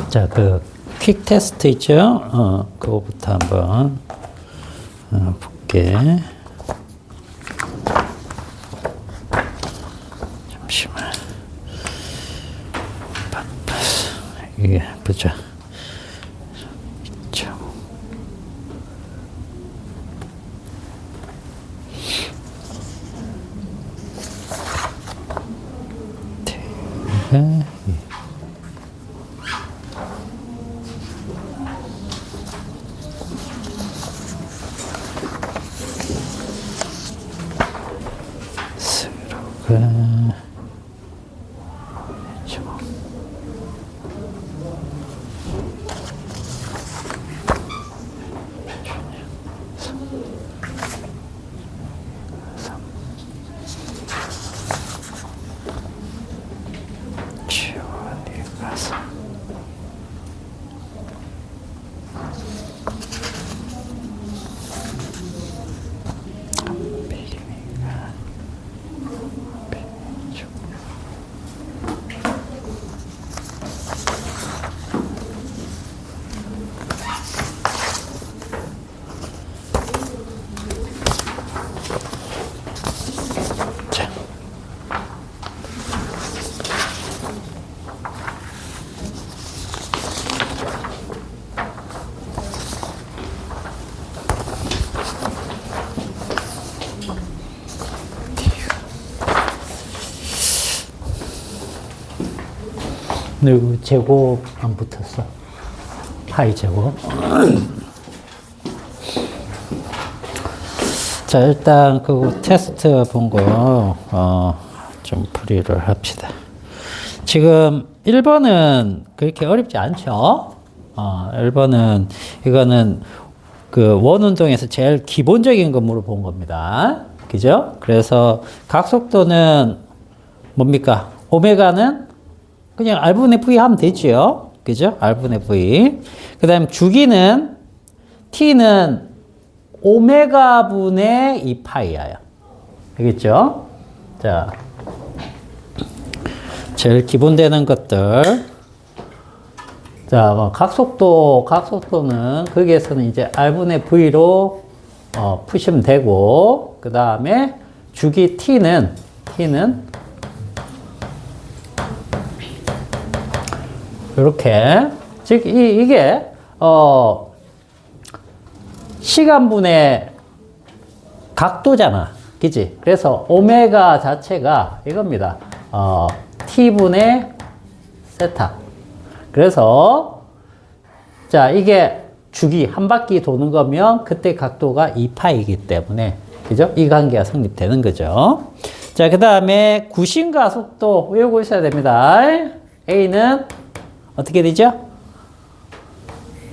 자, 퀵 테스트 있죠? 그거부터 한번 볼게. 잠시만. 이게 보자. 있죠. 근데 제곱 안 붙었어. 파이 제곱. 자, 일단 그 테스트 본 거, 좀 풀이를 합시다. 지금 1번은 그렇게 어렵지 않죠? 1번은, 이거는 그 원운동에서 제일 기본적인 거 물어본 겁니다. 그죠? 그래서 각속도는 뭡니까? 오메가는 그냥 R분의 V 하면 되죠. 그죠? R분의 V. 그 다음 주기는 T는 오메가 분의 2파이야. 알겠죠? 자, 제일 기본 되는 것들. 자, 뭐 각속도는 거기에서는 이제 R분의 V로 푸시면 되고, 그 다음에 주기 T는 이렇게, 즉 이게 시간분의 각도잖아, 그치? 그래서 오메가 자체가 이겁니다. t분의 세타. 그래서 자, 이게 주기 한 바퀴 도는 거면 그때 각도가 2파이기 때문에, 그죠? 이 관계가 성립되는 거죠. 자, 그 다음에 구심과 속도 외우고 있어야 됩니다. A는 어떻게 되죠?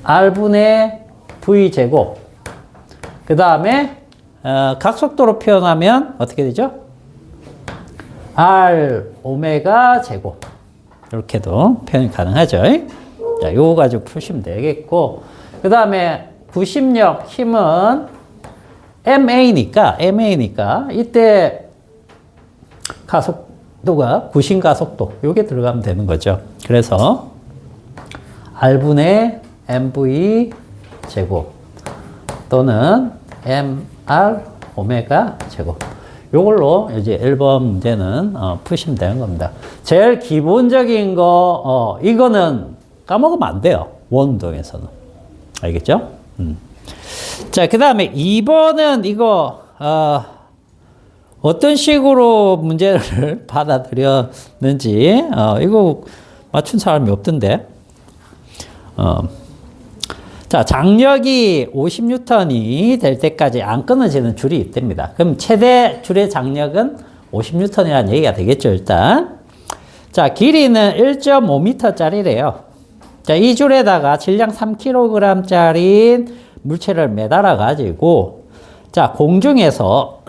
R분의 V제곱. 그 다음에 각속도로 표현하면 어떻게 되죠? R 오메가 제곱. 이렇게도 표현이 가능하죠. 자, 요거 가지고 푸시면 되겠고, 그 다음에 구심력 힘은 MA니까 이때 가속도가 구심가속도 요게 들어가면 되는 거죠. 그래서 R분의 MV 제곱 또는 MR 오메가 제곱. 요걸로 이제 1번 문제는 푸시면 되는 겁니다. 제일 기본적인 거, 이거는 까먹으면 안 돼요. 원운동에서는. 알겠죠? 자, 그 다음에 2번은 이거, 어떤 식으로 문제를 받아들였는지, 이거 맞춘 사람이 없던데. 자, 장력이 50N이 될 때까지 안 끊어지는 줄이 있답니다. 그럼 최대 줄의 장력은 50N이라는 얘기가 되겠죠, 일단. 자, 길이는 1.5m짜리래요. 자, 이 줄에다가 질량 3kg짜리 물체를 매달아 가지고, 자, 공중에서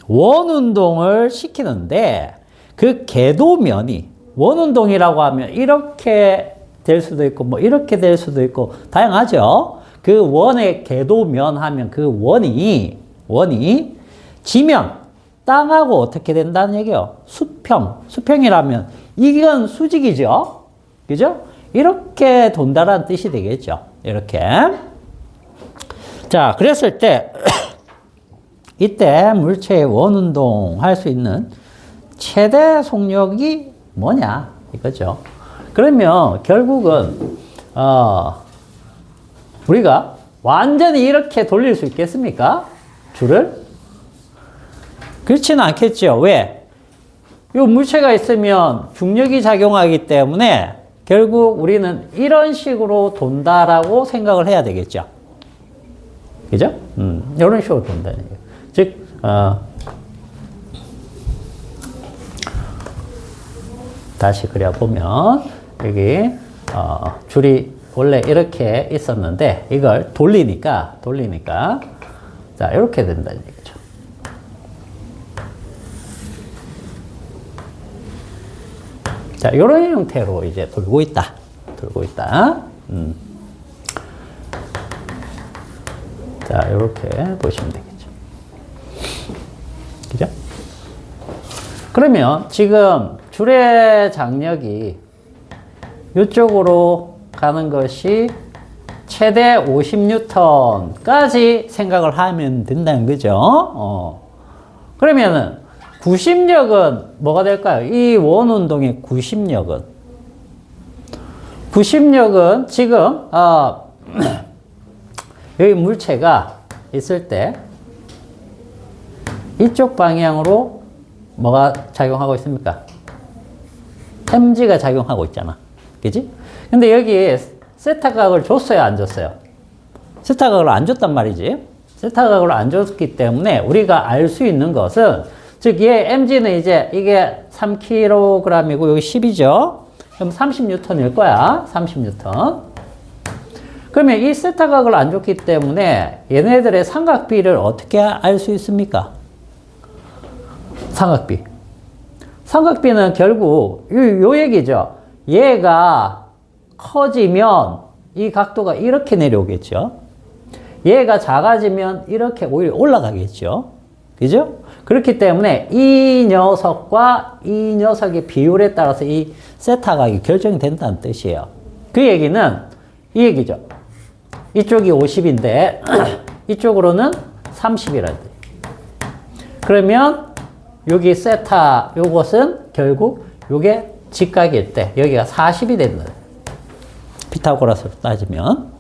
원운동을 시키는데, 그 궤도면이, 원운동이라고 하면 이렇게 될 수도 있고, 뭐, 이렇게 될 수도 있고, 다양하죠? 그 원의 궤도면 하면 그 원이 지면, 땅하고 어떻게 된다는 얘기예요? 수평이라면, 이건 수직이죠? 그죠? 이렇게 돈다라는 뜻이 되겠죠. 이렇게. 자, 그랬을 때 이때 물체의 원운동 할 수 있는 최대 속력이 뭐냐 이거죠. 그러면 결국은 우리가 완전히 이렇게 돌릴 수 있겠습니까? 줄을? 그렇지는 않겠죠. 왜? 이 물체가 있으면 중력이 작용하기 때문에 결국 우리는 이런 식으로 돈다라고 생각을 해야 되겠죠. 그죠? 이런 식으로 돈다는 얘기예요. 즉, 다시 그려보면, 여기, 줄이 원래 이렇게 있었는데, 이걸 돌리니까, 자, 이렇게 된다는 얘기죠. 자, 이런 형태로 이제 돌고 있다. 자, 이렇게 보시면 되겠죠. 그죠? 그러면 지금 줄의 장력이 이쪽으로 가는 것이 최대 50N까지 생각을 하면 된다는 거죠. 그러면은 구심력은 뭐가 될까요? 이 원운동의 구심력은 지금 여기 물체가 있을 때 이쪽 방향으로 뭐가 작용하고 있습니까? mg가 작용하고 있잖아. 그지? 근데 여기에 세타각을 줬어요, 안 줬어요? 세타각을 안 줬단 말이지. 세타각을 안 줬기 때문에 우리가 알 수 있는 것은, 즉, 얘 mg는 이제 이게 3kg이고 여기 10이죠? 그럼 30N일 거야. 30N. 그러면 이 세타각을 안 줬기 때문에 얘네들의 삼각비를 어떻게 알 수 있습니까? 삼각비는 결국 요 얘기죠. 얘가 커지면 이 각도가 이렇게 내려오겠죠. 얘가 작아지면 이렇게 오히려 올라가겠죠. 그죠? 그렇기 때문에 이 녀석과 이 녀석의 비율에 따라서 이 세타각이 결정이 된다는 뜻이에요. 그 얘기는 이 얘기죠. 이쪽이 50인데 이쪽으로는 30이라는 뜻. 그러면 여기 세타 요것은 결국 요게 직각일 때 여기가 40이 된다. 피타고라스로 따지면.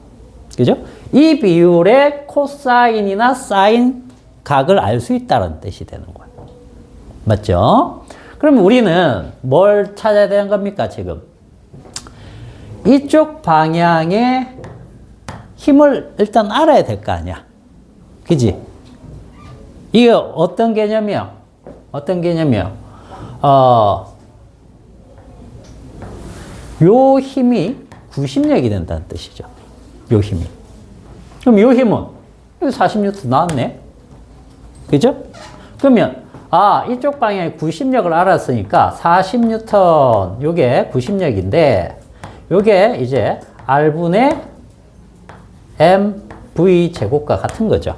그죠? 이 비율의 코사인이나 사인 각을 알 수 있다는 뜻이 되는 거예요. 맞죠? 그럼 우리는 뭘 찾아야 되는 겁니까, 지금? 이쪽 방향의 힘을 일단 알아야 될 거 아니야. 그지? 이게 어떤 개념이야? 요 힘이 구심력이 된다는 뜻이죠. 요 힘이. 그럼 요 힘은 40N 나왔네. 그죠? 그러면 이쪽 방향의 구심력을 알았으니까 40N 요게 구심력인데 요게 이제 R분의 mv 제곱과 같은 거죠.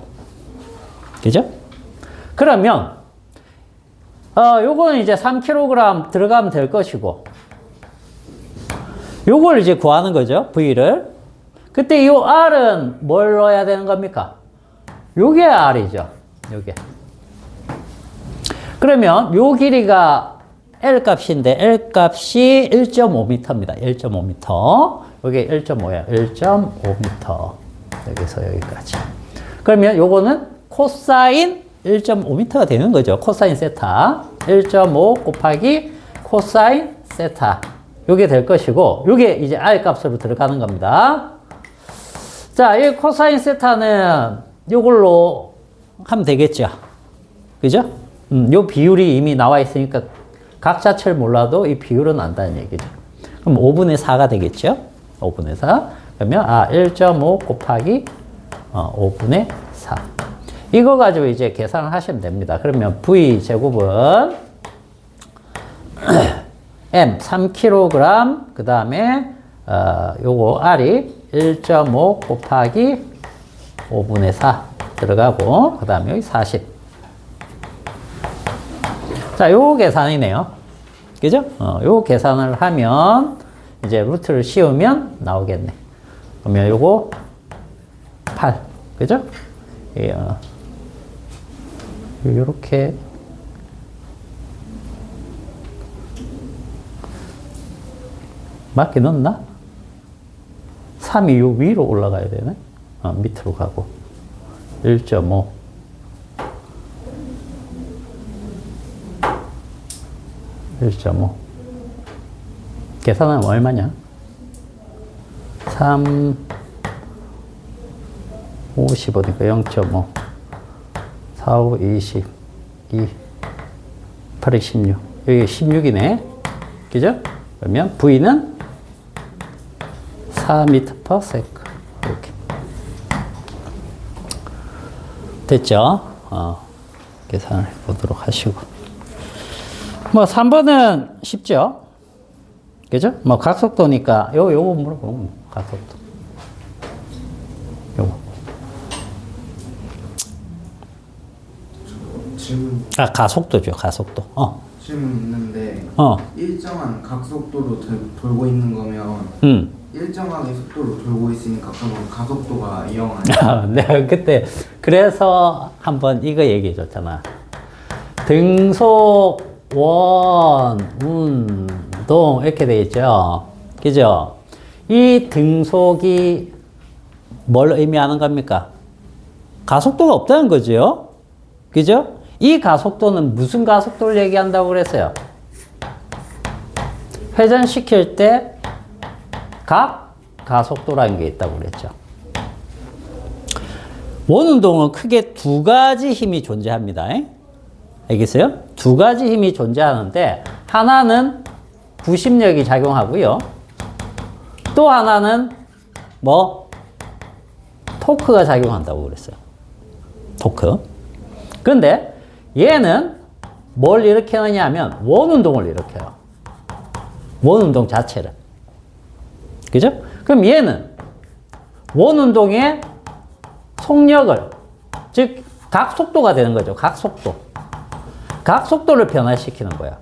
그죠? 그러면 요거는 이제 3kg 들어가면 될 것이고 요걸 이제 구하는 거죠. V를. 그때 요 R은 뭘 넣어야 되는 겁니까? 요게 R이죠. 요게. 그러면 요 길이가 L 값인데 L 값이 1.5m입니다. 1.5m. 요게 1.5예요. 1.5m. 여기서 여기까지. 그러면 요거는 코사인 1.5m가 되는 거죠. 코사인 세타. 1.5 곱하기 코사인 세타. 요게 될 것이고, 요게 이제 R 값으로 들어가는 겁니다. 자, 이 코사인 세타는 요걸로 하면 되겠죠. 그죠? 요 비율이 이미 나와 있으니까 각 자체를 몰라도 이 비율은 안다는 얘기죠. 그럼 5분의 4가 되겠죠? 5분의 4. 그러면 1.5 곱하기 5분의 4. 이거 가지고 이제 계산을 하시면 됩니다. 그러면 V 제곱은 M 3kg 그 다음에 요거 R이 1.5 곱하기 5분의 4 들어가고 그 다음에 여기 40. 자, 요 계산이네요. 그죠? 요 계산을 하면 이제 루트를 씌우면 나오겠네. 그러면 요거 8. 그죠? 예, 요렇게 맞게 넣었나? 3이 요 위로 올라가야 되네. 밑으로 가고 1.5 1.5 계산하면 얼마냐? 3 55니까 0.5 4, 5, 20 2 8, 16 여기 16이네. 그죠? 그러면 V는 4m/s 이렇게 됐죠? 계산을 해보도록 하시고 뭐 3번은 쉽죠? 그죠? 뭐 각속도니까 요거 물어보면 각속도 요거 질문. 가속도죠. 가속도. 질문 있는데 일정한 각속도로 돌고 있는 거면 일정하게 속도로 돌고 있으니까 그러면 가속도가 0 아니야? 내가 그때 그래서 한번 이거 얘기해 줬잖아. 등속 원 운동 이렇게 돼 있죠. 그죠? 이 등속이 뭘 의미하는 겁니까? 가속도가 없다는 거죠. 그죠? 이 가속도는 무슨 가속도를 얘기한다고 그랬어요? 회전시킬 때 각 가속도라는 게 있다고 그랬죠. 원운동은 크게 두 가지 힘이 존재합니다. 알겠어요? 두 가지 힘이 존재하는데 하나는 부심력이 작용하고요. 또 하나는 뭐 토크가 작용한다고 그랬어요. 토크. 그런데 얘는 뭘 일으키느냐 하면 원운동을 일으켜요. 원운동 자체를. 그죠? 그럼 얘는 원운동의 속력을, 즉 각속도가 되는 거죠. 각속도. 각속도를 변화시키는 거야.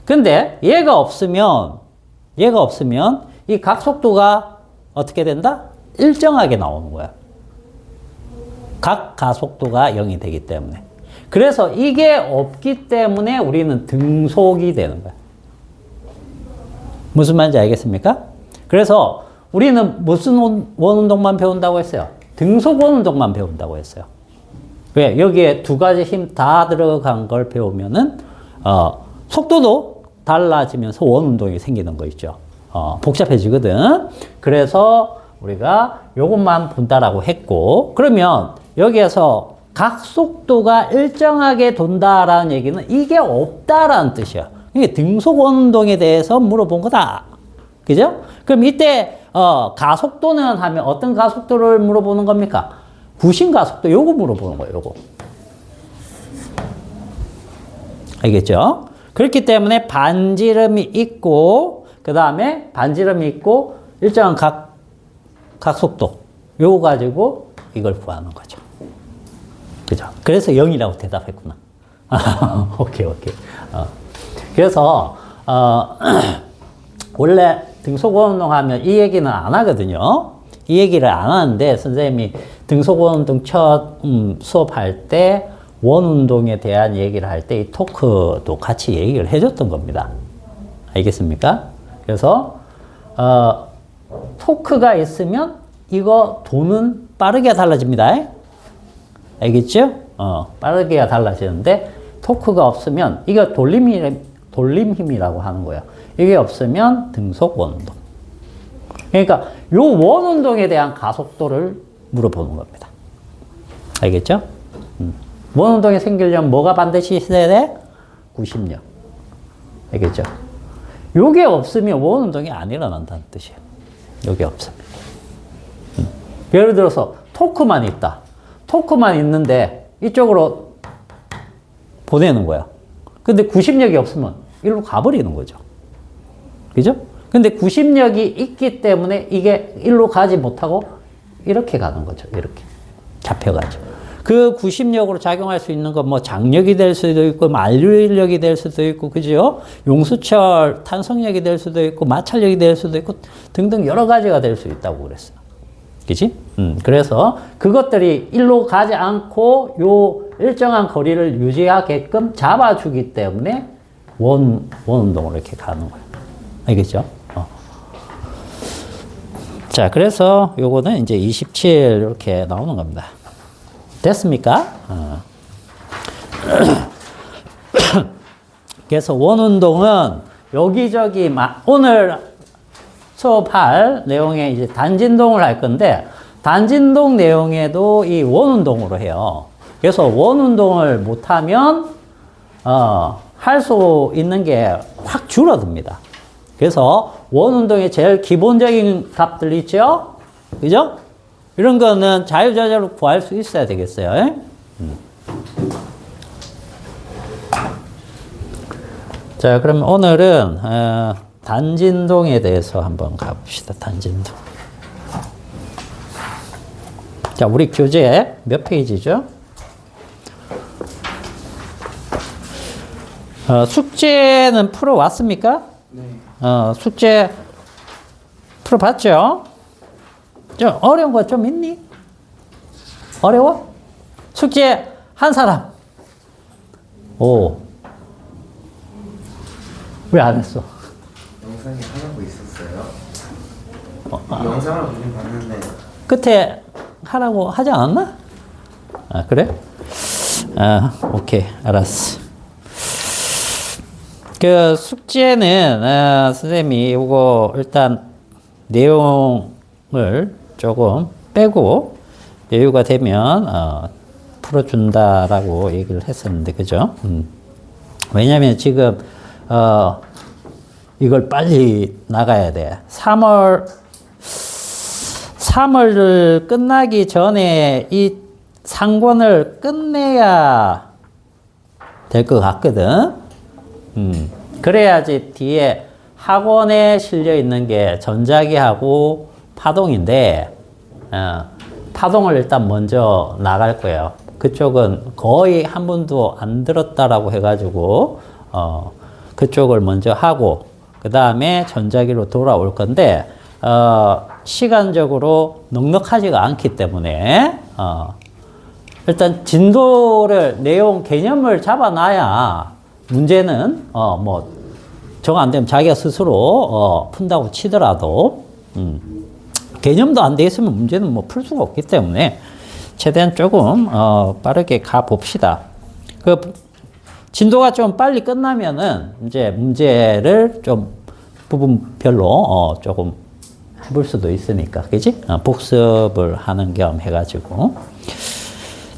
근데 얘가 없으면 이 각속도가 어떻게 된다? 일정하게 나오는 거야. 각 가속도가 0이 되기 때문에. 그래서 이게 없기 때문에 우리는 등속이 되는 거야. 무슨 말인지 알겠습니까? 그래서 우리는 무슨 원운동만 배운다고 했어요? 등속 원운동만 배운다고 했어요. 왜? 여기에 두 가지 힘 다 들어간 걸 배우면은, 속도도 달라지면서 원운동이 생기는 거 있죠. 복잡해지거든. 그래서 우리가 요것만 본다라고 했고, 그러면 여기에서 각속도가 일정하게 돈다라는 얘기는 이게 없다라는 뜻이야. 이게 등속 원운동에 대해서 물어본 거다. 그죠? 그럼 이때 가속도는 하면 어떤 가속도를 물어보는 겁니까? 부심 가속도 요거 물어보는 거예요. 요거. 알겠죠? 그렇기 때문에 반지름이 있고 그 다음에 반지름이 있고 일정한 각속도 요거 가지고 이걸 구하는 거죠. 그죠? 그래서 0이라고 대답했구나. 오케이. 그래서 원래 등속원운동 하면 이 얘기는 안 하거든요. 이 얘기를 안 하는데 선생님이 등속원운동 첫 수업할 때 원운동에 대한 얘기를 할 때 이 토크도 같이 얘기를 해줬던 겁니다. 알겠습니까? 그래서 토크가 있으면 이거 도는 빠르게 달라집니다. 알겠죠? 빠르게 달라지는데 토크가 없으면 이거 돌림 힘이라고 하는 거예요. 이게 없으면 등속 원운동. 그러니까 요 원운동에 대한 가속도를 물어보는 겁니다. 알겠죠? 원운동이 생기려면 뭐가 반드시 있어야 돼? 구심력. 알겠죠? 요게 없으면 원운동이 안 일어난다는 뜻이에요. 요게 없으면. 예를 들어서 토크만 있다. 토크만 있는데 이쪽으로 보내는 거야. 근데 구심력이 없으면 일로 가버리는 거죠. 그죠? 근데 구심력이 있기 때문에 이게 일로 가지 못하고 이렇게 가는 거죠. 이렇게. 잡혀가죠. 그 구심력으로 작용할 수 있는 건 뭐 장력이 될 수도 있고, 만류력이 될 수도 있고, 그죠? 용수철 탄성력이 될 수도 있고, 마찰력이 될 수도 있고, 등등 여러 가지가 될 수 있다고 그랬어요. 그지? 그래서 그것들이 일로 가지 않고 요 일정한 거리를 유지하게끔 잡아주기 때문에 원 운동으로 이렇게 가는 거예요. 알겠죠? 자, 그래서 요거는 이제 27 이렇게 나오는 겁니다. 됐습니까? 그래서 원 운동은 여기저기 오늘 수업할 내용에 이제 단진동을 할 건데, 단진동 내용에도 이 원 운동으로 해요. 그래서 원 운동을 못하면 할 수 있는 게 확 줄어듭니다. 그래서 원 운동의 제일 기본적인 값들 있죠? 그죠? 이런 거는 자유자재로 구할 수 있어야 되겠어요. 자, 그럼 오늘은 단진동에 대해서 한번 가봅시다. 단진동. 자, 우리 교재 몇 페이지죠? 숙제는 풀어왔습니까? 네. 숙제 풀어봤죠? 좀 어려운 거 좀 있니? 어려워? 숙제 한 사람. 오. 왜 안 했어? 영상에 하라고 있었어요. 영상을 보긴 봤는데. 끝에 하라고 하지 않았나? 아, 그래? 오케이. 알았어. 그 숙제는 선생님이 이거 일단 내용을 조금 빼고 여유가 되면 풀어준다라고 얘기를 했었는데, 그죠? 왜냐면 지금 이걸 빨리 나가야 돼. 3월을 끝나기 전에 이 상권을 끝내야 될 것 같거든. 그래야지 뒤에 학원에 실려 있는 게 전자기하고 파동인데, 파동을 일단 먼저 나갈 거예요. 그쪽은 거의 한 번도 안 들었다라고 해가지고, 그쪽을 먼저 하고, 그 다음에 전자기로 돌아올 건데, 시간적으로 넉넉하지가 않기 때문에, 일단 진도를, 내용, 개념을 잡아놔야 문제는, 정 안 되면 자기가 스스로, 푼다고 치더라도, 개념도 안 돼 있으면 문제는 뭐 풀 수가 없기 때문에, 최대한 조금, 빠르게 가 봅시다. 진도가 좀 빨리 끝나면은, 이제 문제를 좀 부분별로, 조금 해볼 수도 있으니까, 그지? 복습을 하는 겸 해가지고.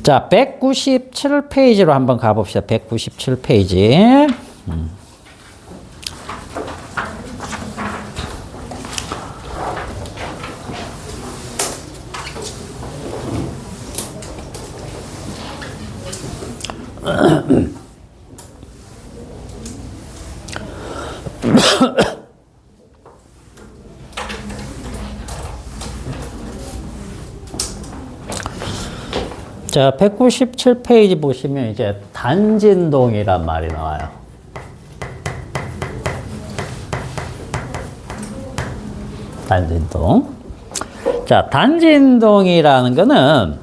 자, 197페이지로 한번 가봅시다. 197페이지. 자, 197페이지 보시면 이제 단진동이란 말이 나와요. 단진동. 자, 단진동이라는 거는,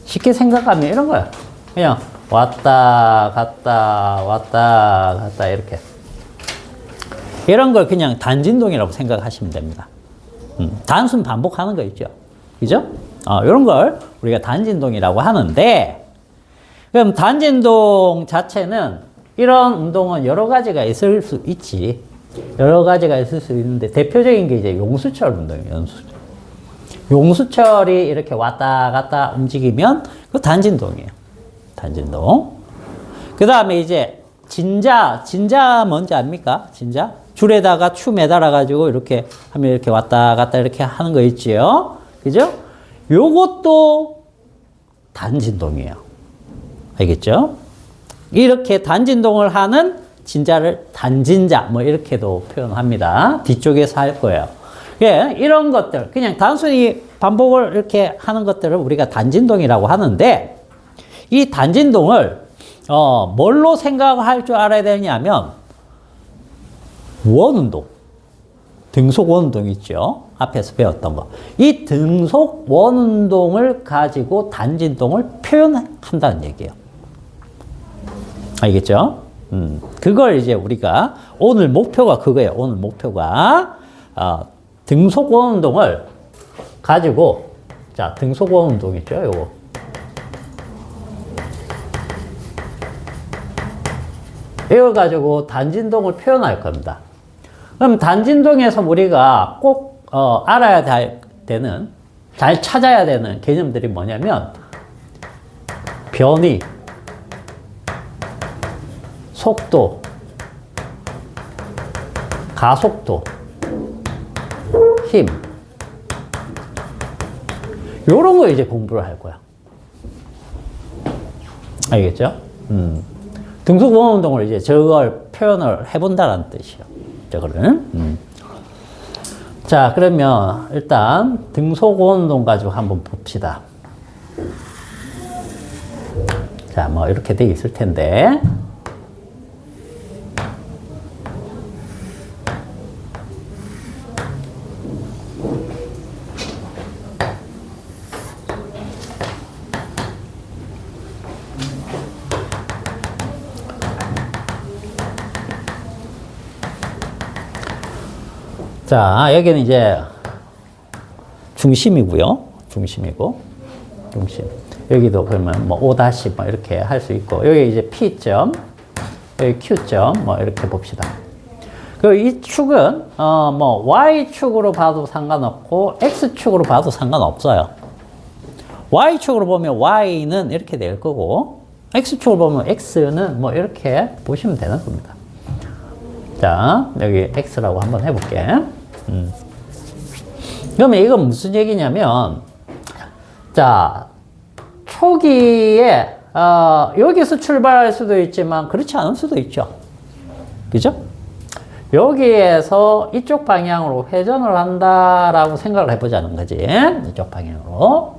쉽게 생각하면 이런 거야. 그냥 왔다, 갔다, 왔다, 갔다, 이렇게. 이런 걸 그냥 단진동이라고 생각하시면 됩니다. 단순 반복하는 거 있죠. 그죠? 이런 걸 우리가 단진동이라고 하는데, 그럼 단진동 자체는 이런 운동은 여러 가지가 있을 수 있지. 여러 가지가 있을 수 있는데, 대표적인 게 이제 용수철 운동이에요. 용수철이 이렇게 왔다 갔다 움직이면 그 단진동이에요. 단진동. 그 다음에 이제 진자 뭔지 압니까? 진자? 줄에다가 추 매달아가지고 이렇게 하면 이렇게 왔다 갔다 이렇게 하는 거 있지요? 그죠? 요것도 단진동이에요. 알겠죠? 이렇게 단진동을 하는 진자를 단진자, 뭐 이렇게도 표현합니다. 뒤쪽에서 할 거예요. 예, 이런 것들, 그냥 단순히 반복을 이렇게 하는 것들을 우리가 단진동이라고 하는데, 이 단진동을 뭘로 생각할 줄 알아야 되냐면 원운동, 등속 원운동 있죠. 앞에서 배웠던 거. 이 등속 원운동을 가지고 단진동을 표현한다는 얘기예요. 알겠죠? 그걸 이제 우리가 오늘 목표가 그거예요. 오늘 목표가 등속 원운동을 가지고, 자, 등속 원운동 있죠. 요거. 이거 가지고 단진동을 표현할 겁니다. 그럼 단진동에서 우리가 꼭 알아야 되는, 잘 찾아야 되는 개념들이 뭐냐면 변이, 속도, 가속도, 힘, 요런 거 이제 공부를 할 거야. 알겠죠? 등속 원운동을 이제 저걸 표현을 해본다는 뜻이요. 저거를. 자, 그러면 일단 등속 원운동 가지고 한번 봅시다. 자, 뭐 이렇게 돼 있을 텐데. 자, 여기는 이제 중심이고요. 중심이고, 중심. 여기도 그러면 뭐 O' 뭐 이렇게 할 수 있고, 여기 이제 P점, 여기 Q점, 뭐 이렇게 봅시다. 그리고 이 축은, 뭐 Y축으로 봐도 상관없고, X축으로 봐도 상관없어요. Y축으로 보면 Y는 이렇게 될 거고, X축으로 보면 X는 뭐 이렇게 보시면 되는 겁니다. 자, 여기 X라고 한번 해볼게. 그러면 이건 무슨 얘기냐면, 자, 초기에, 여기서 출발할 수도 있지만, 그렇지 않을 수도 있죠. 그죠? 여기에서 이쪽 방향으로 회전을 한다라고 생각을 해보자는 거지. 이쪽 방향으로.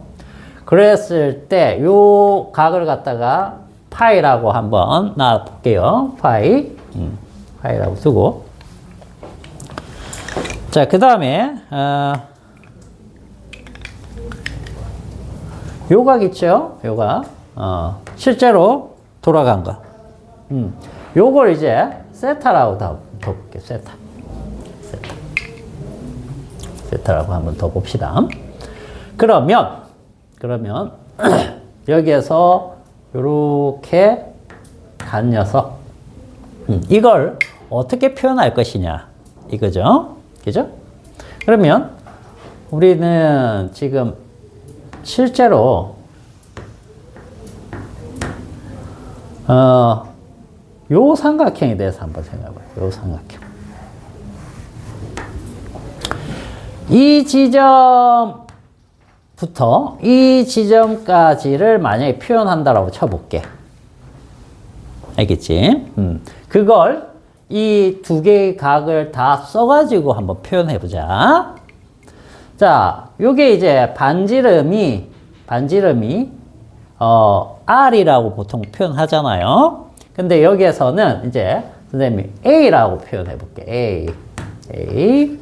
그랬을 때, 요 각을 갖다가 파이라고 한번 놔볼게요. 파이라고 두고. 자, 그 다음에, 요각 있죠? 요각. 실제로 돌아간 거. 요걸 이제 세타라고 더 볼게요. 세타라고 한번 더 봅시다. 그러면, 여기에서 요렇게 간 녀석. 이걸 어떻게 표현할 것이냐. 이거죠? 그죠? 그러면 우리는 지금 실제로 요 삼각형에 대해서 한번 생각해봐요. 요 삼각형. 이 지점부터 이 지점까지를 만약에 표현한다라고 쳐볼게. 알겠지? 그걸 이 두 개의 각을 다 써가지고 한번 표현해보자. 자, 요게 이제 반지름이, R이라고 보통 표현하잖아요. 근데 여기에서는 이제 선생님이 A라고 표현해볼게. A.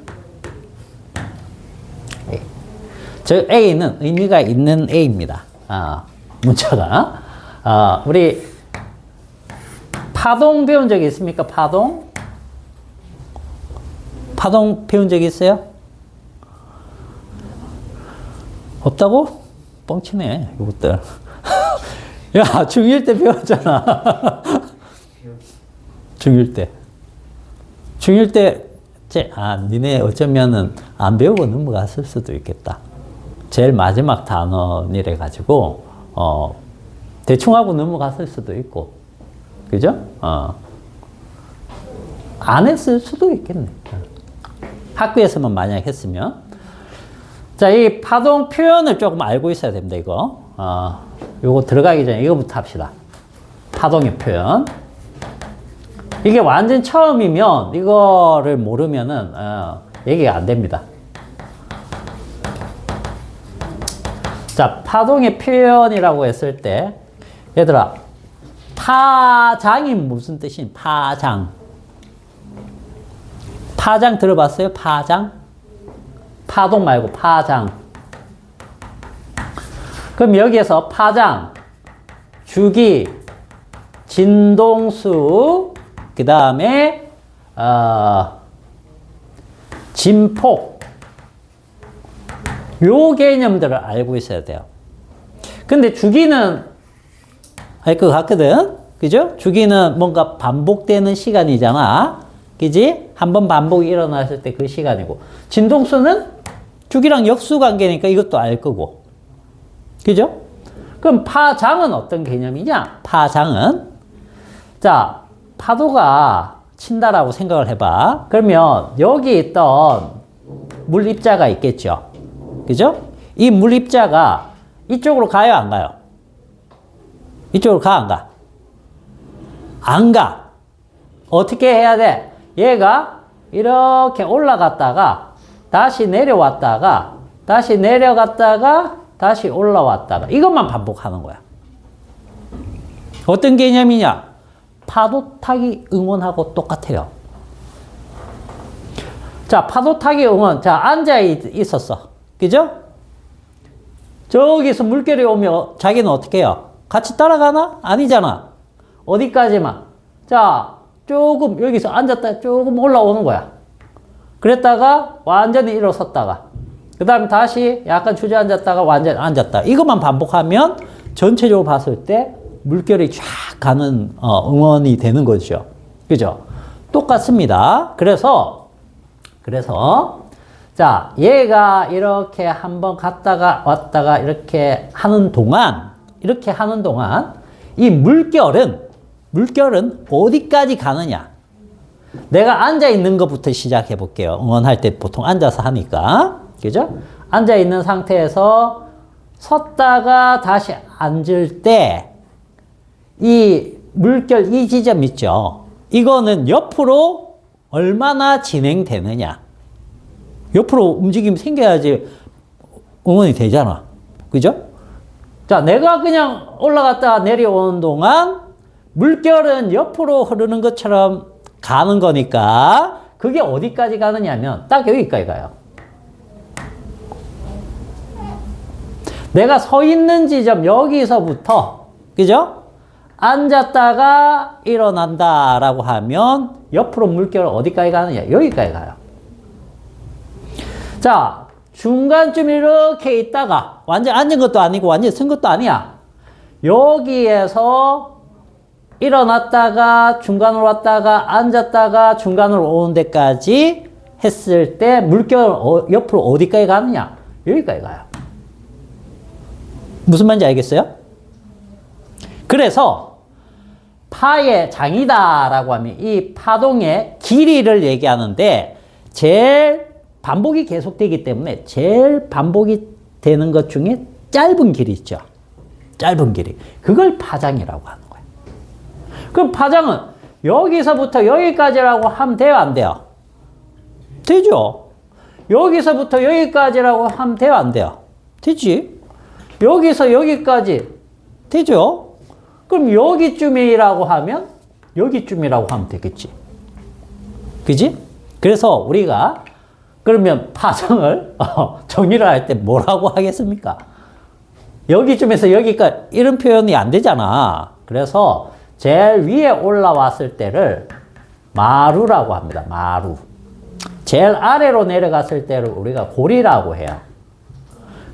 저 A는 의미가 있는 A입니다. 문자가. 우리 파동 배운 적이 있습니까? 파동 배운 적이 있어요? 없다고? 뻥치네, 이것들. 야, 중1 때 배웠잖아. 중1 때. 중1 때, 니네 어쩌면은 안 배우고 넘어갔을 수도 있겠다. 제일 마지막 단원이래가지고, 대충 하고 넘어갔을 수도 있고. 그죠? 안 했을 수도 있겠네. 학교에서만 만약 했으면. 자, 이 파동 표현을 조금 알고 있어야 됩니다, 이거. 요거 들어가기 전에 이거부터 합시다. 파동의 표현. 이게 완전 처음이면, 이거를 모르면은, 얘기가 안 됩니다. 자, 파동의 표현이라고 했을 때, 얘들아, 파장이 무슨 뜻이니? 파장. 파장 들어봤어요? 파장? 파동 말고 파장. 그럼 여기에서 파장, 주기, 진동수, 그 다음에 진폭, 요 개념들을 알고 있어야 돼요. 근데 주기는 알 것 같거든? 그죠? 주기는 뭔가 반복되는 시간이잖아. 그지? 한번 반복이 일어났을 때 그 시간이고. 진동수는 주기랑 역수 관계니까 이것도 알 거고. 그죠? 그럼 파장은 어떤 개념이냐? 파장은, 자, 파도가 친다라고 생각을 해봐. 그러면 여기 있던 물 입자가 있겠죠. 그죠? 이 물 입자가 이쪽으로 가요, 안 가요? 이쪽으로 가, 안 가? 안 가. 어떻게 해야 돼? 얘가 이렇게 올라갔다가 다시 내려왔다가 다시 내려갔다가 다시 올라왔다가 이것만 반복하는 거야. 어떤 개념이냐? 파도 타기 응원하고 똑같아요. 자, 파도 타기 응원. 자, 앉아 있었어. 그죠? 저기서 물결이 오면 자기는 어떻게 해요? 같이 따라가나? 아니잖아. 어디까지만. 자, 조금 여기서 앉았다 조금 올라오는 거야. 그랬다가 완전히 일어섰다가 그 다음에 다시 약간 주저앉았다가 완전히 앉았다. 이것만 반복하면 전체적으로 봤을 때 물결이 쫙 가는 응원이 되는 거죠. 그죠? 똑같습니다. 그래서 자, 얘가 이렇게 한번 갔다가 왔다가 이렇게 하는 동안 이 물결은 어디까지 가느냐? 내가 앉아 있는 것부터 시작해 볼게요. 응원할 때 보통 앉아서 하니까. 그죠? 앉아 있는 상태에서 섰다가 다시 앉을 때 이 물결 이 지점 있죠? 이거는 옆으로 얼마나 진행되느냐? 옆으로 움직임이 생겨야지 응원이 되잖아. 그죠? 자, 내가 그냥 올라갔다가 내려오는 동안 물결은 옆으로 흐르는 것처럼 가는 거니까 그게 어디까지 가느냐면 딱 여기까지 가요. 내가 서 있는 지점 여기서부터, 그죠? 앉았다가 일어난다라고 하면 옆으로 물결은 어디까지 가느냐? 여기까지 가요. 자, 중간쯤 이렇게 있다가 완전 앉은 것도 아니고 완전 선 것도 아니야. 여기에서 일어났다가 중간으로 왔다가 앉았다가 중간으로 오는 데까지 했을 때 물결은 옆으로 어디까지 가느냐? 여기까지 가요. 무슨 말인지 알겠어요? 그래서 파의 장이다라고 하면 이 파동의 길이를 얘기하는데 제일 반복이 계속되기 때문에 제일 반복이 되는 것 중에 짧은 길이 있죠. 짧은 길이. 그걸 파장이라고 하는 거예요. 그럼 파장은 여기서부터 여기까지라고 하면 돼요, 안 돼요? 되죠. 여기서부터 여기까지라고 하면 돼요, 안 돼요? 되지. 여기서 여기까지 되죠. 그럼 여기쯤이라고 하면 여기쯤이라고 하면 되겠지. 그지? 그래서 우리가 그러면 파장을 정의를 할 때 뭐라고 하겠습니까? 여기쯤에서 여기까지 이런 표현이 안 되잖아. 그래서 제일 위에 올라왔을 때를 마루라고 합니다. 마루. 제일 아래로 내려갔을 때를 우리가 고리라고 해요.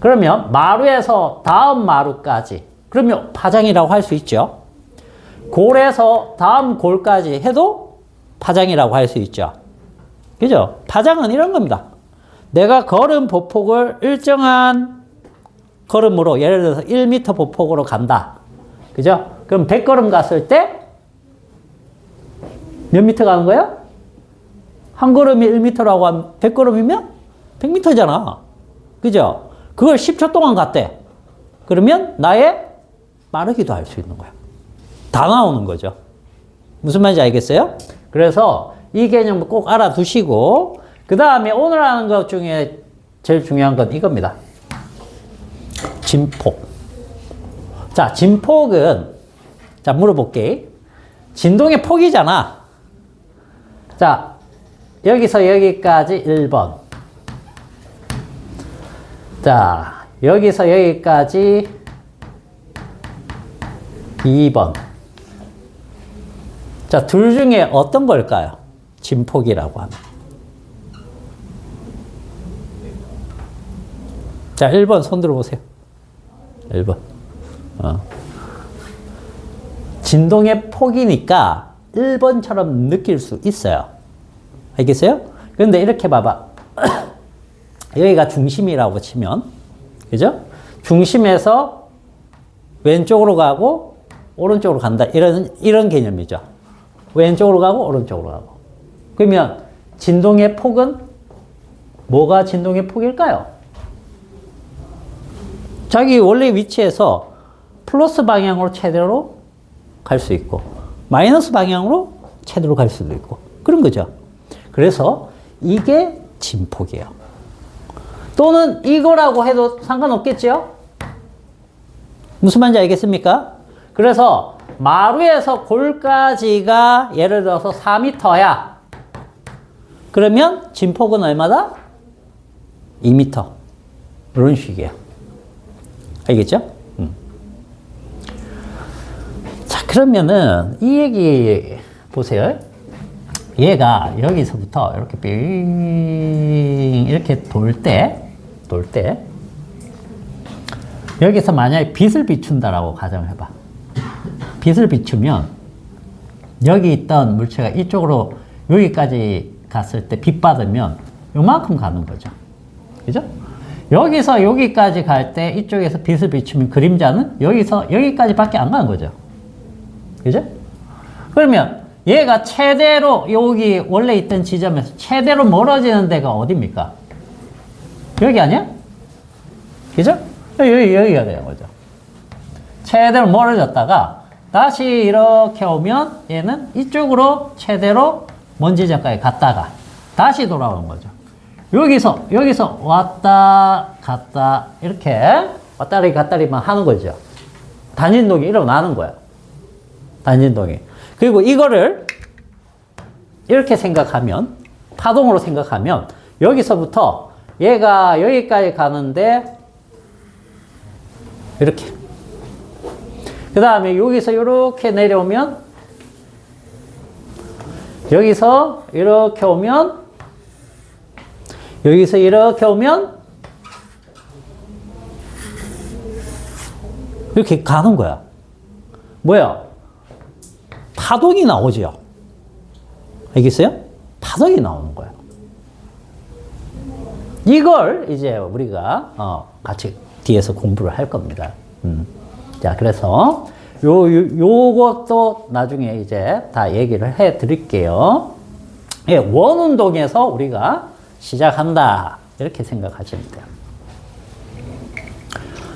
그러면 마루에서 다음 마루까지 그러면 파장이라고 할 수 있죠. 골에서 다음 골까지 해도 파장이라고 할 수 있죠. 그죠? 파장은 이런 겁니다. 내가 걸은 보폭을 일정한 걸음으로 예를 들어서 1m 보폭으로 간다. 그죠? 그럼 100걸음 갔을 때 몇 미터 가는 거야? 한 걸음이 1m라고 하면 100걸음이면 100m잖아. 그죠? 그걸 10초 동안 갔대. 그러면 나의 빠르기도 알 수 있는 거야. 다 나오는 거죠. 무슨 말인지 알겠어요? 그래서 이 개념을 꼭 알아두시고 그 다음에 오늘 하는 것 중에 제일 중요한 건 이겁니다. 진폭. 자, 진폭은, 자, 물어볼게. 진동의 폭이잖아. 자, 여기서 여기까지 1번. 자, 여기서 여기까지 2번. 자, 둘 중에 어떤 걸까요? 진폭이라고 하면. 자, 1번 손 들어보세요. 1번. 진동의 폭이니까 1번처럼 느낄 수 있어요. 알겠어요? 그런데 이렇게 봐봐. 여기가 중심이라고 치면, 그죠? 중심에서 왼쪽으로 가고, 오른쪽으로 간다. 이런 개념이죠. 왼쪽으로 가고, 오른쪽으로 가고. 그러면, 진동의 폭은 뭐가 진동의 폭일까요? 자기 원래 위치에서 플러스 방향으로 최대로 갈 수 있고, 마이너스 방향으로 최대로 갈 수도 있고, 그런 거죠. 그래서 이게 진폭이에요. 또는 이거라고 해도 상관없겠죠? 무슨 말인지 알겠습니까? 그래서 마루에서 골까지가 예를 들어서 4m야. 그러면 진폭은 얼마다? 2m. 이런 식이에요. 알겠죠? 자, 그러면은 이 얘기 보세요. 얘가 여기서부터 이렇게 삥 이렇게 돌 때 여기서 만약에 빛을 비춘다라고 가정해봐. 빛을 비추면 여기 있던 물체가 이쪽으로 여기까지 갔을 때 빛 받으면 요만큼 가는 거죠. 그죠? 여기서 여기까지 갈 때 이쪽에서 빛을 비추면 그림자는 여기서 여기까지밖에 안 가는 거죠. 그죠? 그러면 얘가 최대로 여기 원래 있던 지점에서 최대로 멀어지는 데가 어디입니까? 여기 아니야? 그죠? 여기가 되는 거죠. 최대로 멀어졌다가 다시 이렇게 오면 얘는 이쪽으로 최대로 먼 지점까지 갔다가 다시 돌아오는 거죠. 여기서 왔다 갔다 이렇게 왔다리 갔다리만 하는 거죠. 단진동이 일어나는 거야. 단진동이. 그리고 이거를 이렇게 생각하면, 파동으로 생각하면, 여기서부터 얘가 여기까지 가는데, 이렇게. 그 다음에 여기서 이렇게 내려오면, 여기서 이렇게 오면, 여기서 이렇게 오면, 이렇게 가는 거야. 뭐야? 파동이 나오죠. 알겠어요? 파동이 나오는 거예요. 이걸 이제 우리가 같이 뒤에서 공부를 할 겁니다. 자, 그래서 요것도 나중에 이제 다 얘기를 해 드릴게요. 예, 원운동에서 우리가 시작한다. 이렇게 생각하시면 돼요.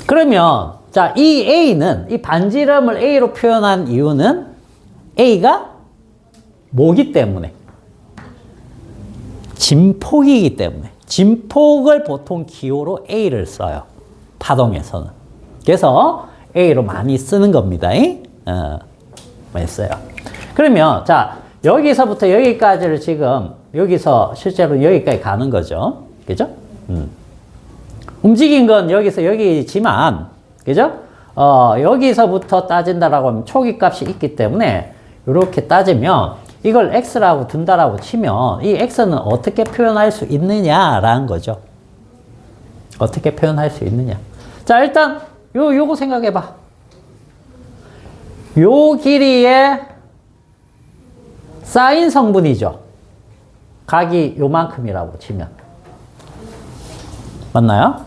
그러면 자, 이 A는 이 반지름을 A로 표현한 이유는 A가 뭐기 때문에? 진폭이기 때문에. 진폭을 보통 기호로 A를 써요. 파동에서는. 그래서 A로 많이 쓰는 겁니다. 많이 써요. 그러면 자, 여기서부터 여기까지를 지금 여기서 실제로 여기까지 가는 거죠. 그죠? 움직인 건 여기서 여기지만, 그죠? 여기서부터 따진다라고 하면 초기 값이 있기 때문에 이렇게 따지면 이걸 x라고 둔다라고 치면 이 x는 어떻게 표현할 수 있느냐라는 거죠. 어떻게 표현할 수 있느냐. 자, 일단 요거 생각해 봐. 요 길이의 사인 성분이죠. 각이 요만큼이라고 치면. 맞나요?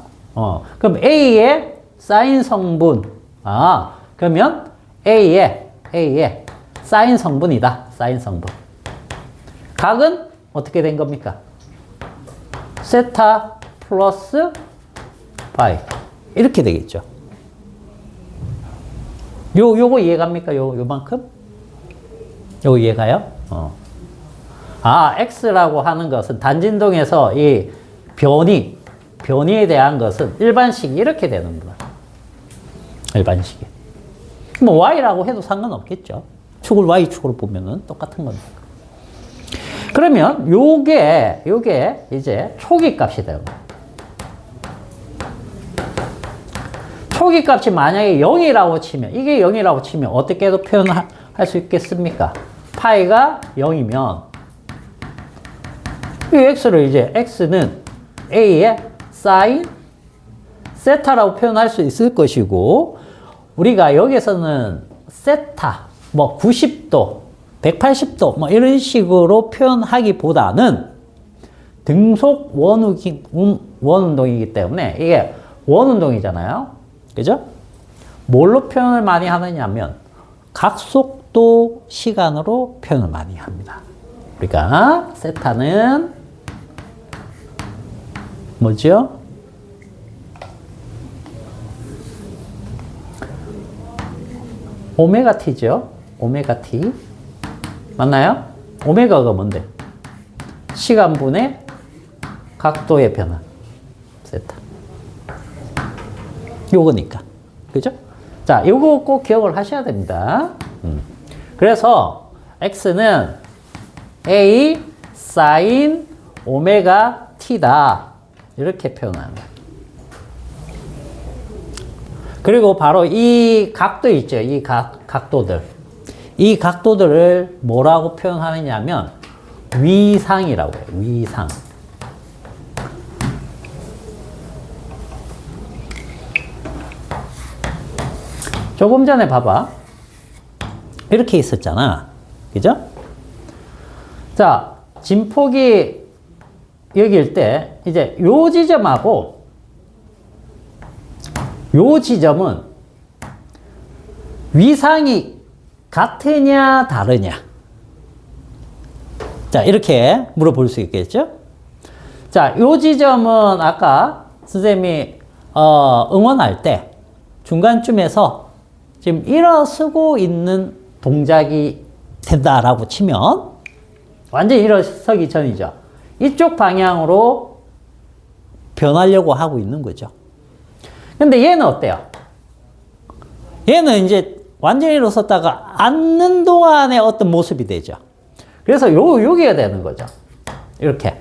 그럼 A의 사인 성분. 그러면 A의 사인 성분이다. 사인 성분. 각은 어떻게 된 겁니까? 세타 플러스 파이. 이렇게 되겠죠. 요거 이해갑니까? 요만큼? 요거 이해가요? X라고 하는 것은 단진동에서 이 변이에 대한 것은 일반식이 이렇게 되는구나. 일반식이. 뭐 y라고 해도 상관없겠죠. 축을 y축으로 보면은 똑같은 겁니다. 그러면 요게 이제 초기값이 되는 거예요. 초기값이 만약에 0이라고 치면, 이게 0이라고 치면 어떻게도 표현할 수 있겠습니까? 파이가 0이면 이 x를 이제 x는 a의 사인 세타라고 표현할 수 있을 것이고, 우리가 여기서는 세타, 뭐 90도, 180도 뭐 이런 식으로 표현하기보다는 등속 원운동이기 때문에 이게 원운동이잖아요. 그죠? 뭘로 표현을 많이 하느냐면 각속도 시간으로 표현을 많이 합니다. 그러니까 세타는 뭐죠? 오메가 t죠. 오메가 t. 맞나요? 오메가가 뭔데? 시간분의 각도의 변화. 세타. 요거니까. 그죠? 자, 요거 꼭 기억을 하셔야 됩니다. 그래서 x는 a sin 오메가 t다. 이렇게 표현합니다. 그리고 바로 이 각도 있죠. 이 각도들. 이 각도들을 뭐라고 표현하느냐면 위상이라고 해요. 위상. 조금 전에 봐봐. 이렇게 있었잖아. 그죠? 자, 진폭이 여기일 때 이제 요 지점하고 요 지점은 위상이 같으냐 다르냐. 자, 이렇게 물어볼 수 있겠죠? 자, 요 지점은 아까 선생님이 응원할 때 중간쯤에서 지금 일어서고 있는 동작이 된다라고 치면 완전히 일어서기 전이죠. 이쪽 방향으로 변하려고 하고 있는 거죠. 근데 얘는 어때요? 얘는 이제 완전히 일어섰다가 앉는 동안의 어떤 모습이 되죠. 그래서 여기가 되는 거죠. 이렇게.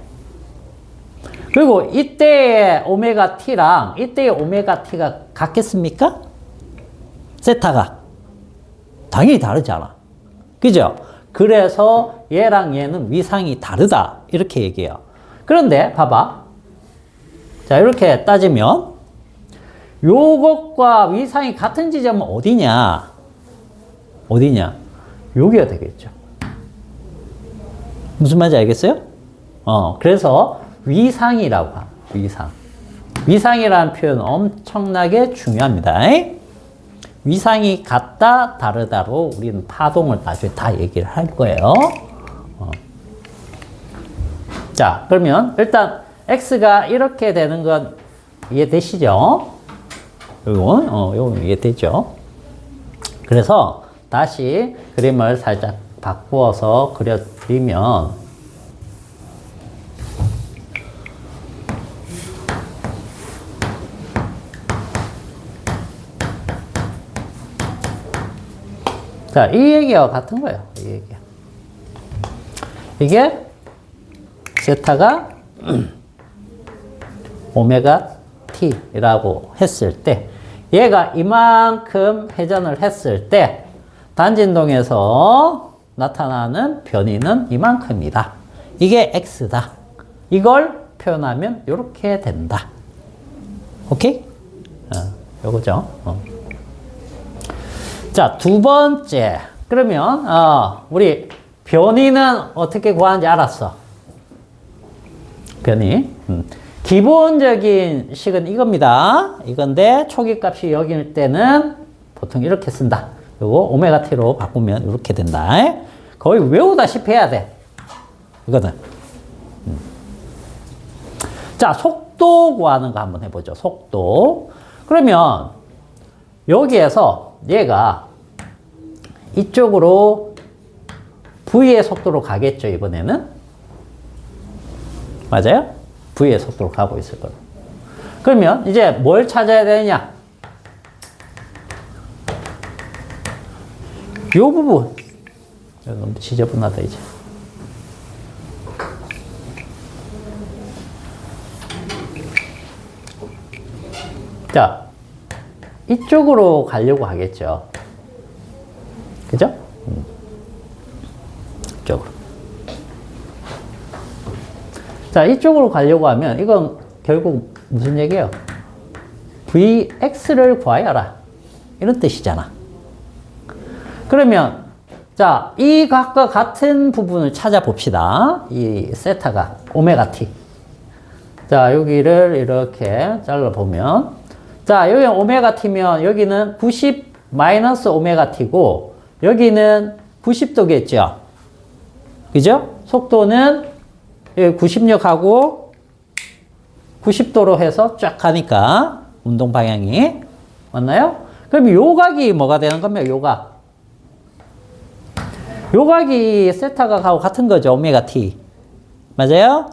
그리고 이때의 오메가 t랑 이때의 오메가 t가 같겠습니까? 세타가. 당연히 다르잖아. 그죠? 그래서 얘랑 얘는 위상이 다르다. 이렇게 얘기해요. 그런데 봐봐. 자, 이렇게 따지면 요것과 위상이 같은 지점은 어디냐? 어디냐? 여기가 되겠죠. 무슨 말인지 알겠어요? 그래서 위상이라고 합니다. 위상. 위상이라는 표현 엄청나게 중요합니다. 위상이 같다, 다르다로 우리는 파동을 나중에 다 얘기를 할 거예요. 자, 그러면 일단 x가 이렇게 되는 건 이해되시죠? 요건 이해되죠? 그래서 다시 그림을 살짝 바꾸어서 그려드리면 자, 이 얘기와 같은 거예요. 이 얘기. 이게 세타가 오메가 t라고 했을 때 얘가 이만큼 회전을 했을 때 단진동에서 나타나는 변이는 이만큼이다. 이게 x다. 이걸 표현하면 이렇게 된다. 오케이? 요거죠. 자, 두 번째. 그러면 우리 변이는 어떻게 구하는지 알았어. 변이. 기본적인 식은 이겁니다. 이건데 초기값이 여기일 때는 보통 이렇게 쓴다. 요거 오메가 t로 바꾸면 이렇게 된다. 거의 외우다시피 해야 돼. 이거는. 자, 속도 구하는 거 한번 해보죠. 속도. 그러면 여기에서 얘가 이쪽으로 v의 속도로 가겠죠, 이번에는. 맞아요? v의 속도로 가고 있을 거예요. 그러면 이제 뭘 찾아야 되느냐? 요 부분. 너무 지저분하다, 이제. 자, 이쪽으로 가려고 하겠죠. 그죠? 이쪽으로. 자, 이쪽으로 가려고 하면 이건 결국 무슨 얘기예요? Vx를 구하여라. 이런 뜻이잖아. 그러면 자, 이 각과 같은 부분을 찾아봅시다. 이 세타가 오메가 t. 자, 여기를 이렇게 잘라보면 자, 여기 오메가 t면 여기는 90 마이너스 오메가 t고 여기는 90도겠죠. 그죠? 속도는 90력하고 90도로 해서 쫙 가니까 운동 방향이 맞나요? 그럼 요 각이 뭐가 되는 겁니까? 요 각. 요 각이 세타각하고 같은 거죠. 오메가 t. 맞아요?